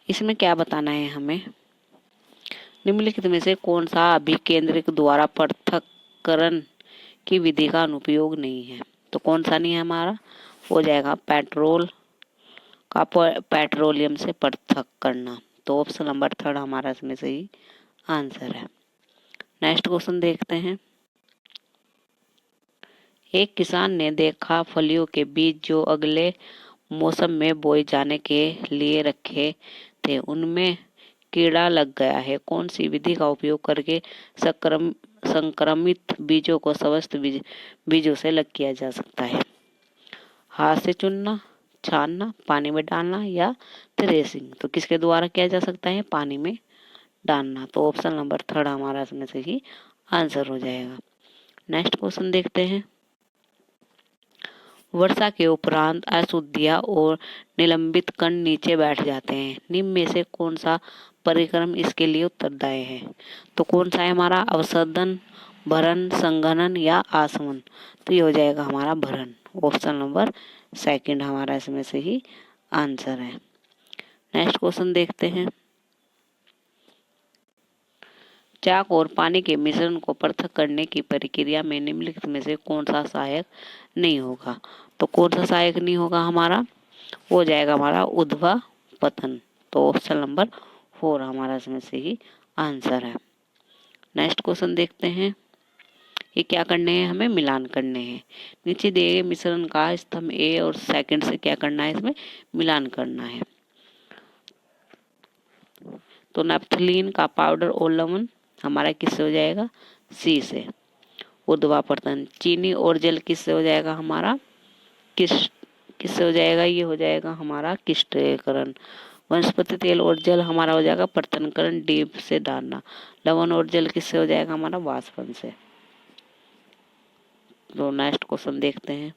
इसमें क्या बताना है हमें? निम्नलिखित में से कौन सा अभिकेंद्रक द्वारा पृथक्करण की विधि का अनुपयोग नहीं है? तो कौन सा नहीं है हमारा? हो जाएगा पेट्रोल का पेट्रोलियम से पृथक करना। तो ऑप्शन नंबर थर्ड हमारा इसमें सही आंसर है। नेक्स्ट क्वेश्चन देखते हैं, एक किसान ने देखा फलियों के बीज जो अगले मौसम में बोए जाने के लिए रखे थे उनमें कीड़ा लग गया है। कौन सी विधि का उपयोग करके संक्रमित बीजों को समस्त बीजों से अलग किया जा सकता है? हाथ से चुनना, छानना, पानी में डालना या थ्रेसिंग। तो किसके द्वारा किया जा सकता है? पानी में डालना। तो ऑप्शन नंबर थर्ड हमारा इसमें सही आंसर हो जाएगा। नेक्स्ट क्वेश्चन देखते हैं, वर्षा के उपरांत अशुद्धियां और निलंबित कण नीचे बैठ जाते हैं। निम्न में से कौन सा परिक्रम इसके लिए उत्तरदायी है? तो कौन सा है हमारा? अवशोधन, भरण, संघनन या आसवन। तो ये हो जाएगा हमारा भरण। ऑप्शन नंबर सेकंड हमारा इसमें सही आंसर है। नेक्स्ट क्वेश्चन देखते हैं, चाक और पानी के मिश्रण को पृथक करने की प्रक्रिया में निम्नलिखित में से कौन सा सहायक नहीं होगा? तो कौन सा सहायक नहीं होगा हमारा? हो जाएगा हमारा उद्भव पतन। तो ऑप्शन नंबर 4 हमारा इसमें सही आंसर है। नेक्स्ट क्वेश्चन देखते हैं, ये क्या करने हैं? हमें मिलान करने हैं। नीचे दिए गए मिश्रण का स्तंभ ए और सेकंड से क्या करना है? इसमें मिलान करना है। तो नैप्थलीन का पाउडर और लवण हमारा किससे हो जाएगा? सी से। उद्वापतन, चीनी और जल किससे हो जाएगा हमारा? किससे हो जाएगा? ये हो जाएगा हमारा क्रिस्टलीकरण। वनस्पति तेल और जल हमारा हो जाएगा पर्तनकरण, डीप से डालना। लवण और जल किससे हो जाएगा हमारा? वाष्पन से। तो नेक्स्ट क्वेश्चन देखते हैं,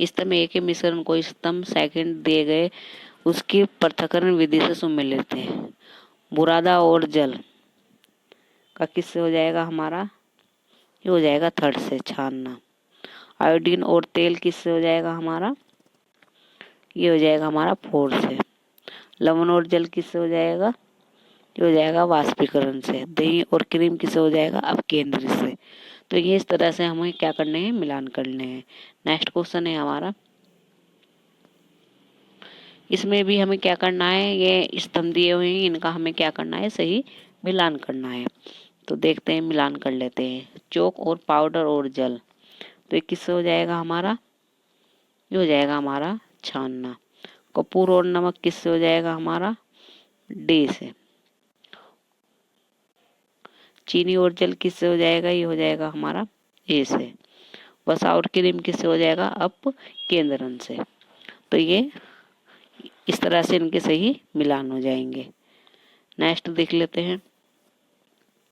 स्तंभ ए के मिश्रण को स्तंभ सेकंड दिए गए उसकी पृथक्करण विधि से सुमेलित है। बुरादा और जल का किससे हो जाएगा हमारा? ये हो जाएगा थर्ड से, छानना। आयोडीन और तेल किससे हो जाएगा हमारा? ये हो जाएगा हमारा फोर्थ से। लवण और जल किससे हो जाएगा? ये हो जाएगा वाष्पीकरण से। दही और क्रीम किससे हो जाएगा? अपकेंद्र से। तो ये इस तरह से हमें क्या करने हैं? मिलान करने हैं। नेक्स्ट क्वेश्चन है हमारा, इसमें भी हमें क्या करना है? ये स्तंभ दिए हुए हैं, इनका हमें क्या करना है? सही मिलान करना है। तो देखते हैं, मिलान कर लेते हैं। चौक और पाउडर और जल, तो ये किससे हो जाएगा हमारा? ये हो जाएगा हमारा छानना। कपूर और नमक किससे हो जाएगा हमारा? डी से। चीनी और जल किससे हो जाएगा? ये हो जाएगा हमारा ए से। वसा और क्रीम किससे हो जाएगा? अप केंद्रन से। तो ये इस तरह से इनके सही मिलान हो जाएंगे। नेक्स्ट देख लेते हैं,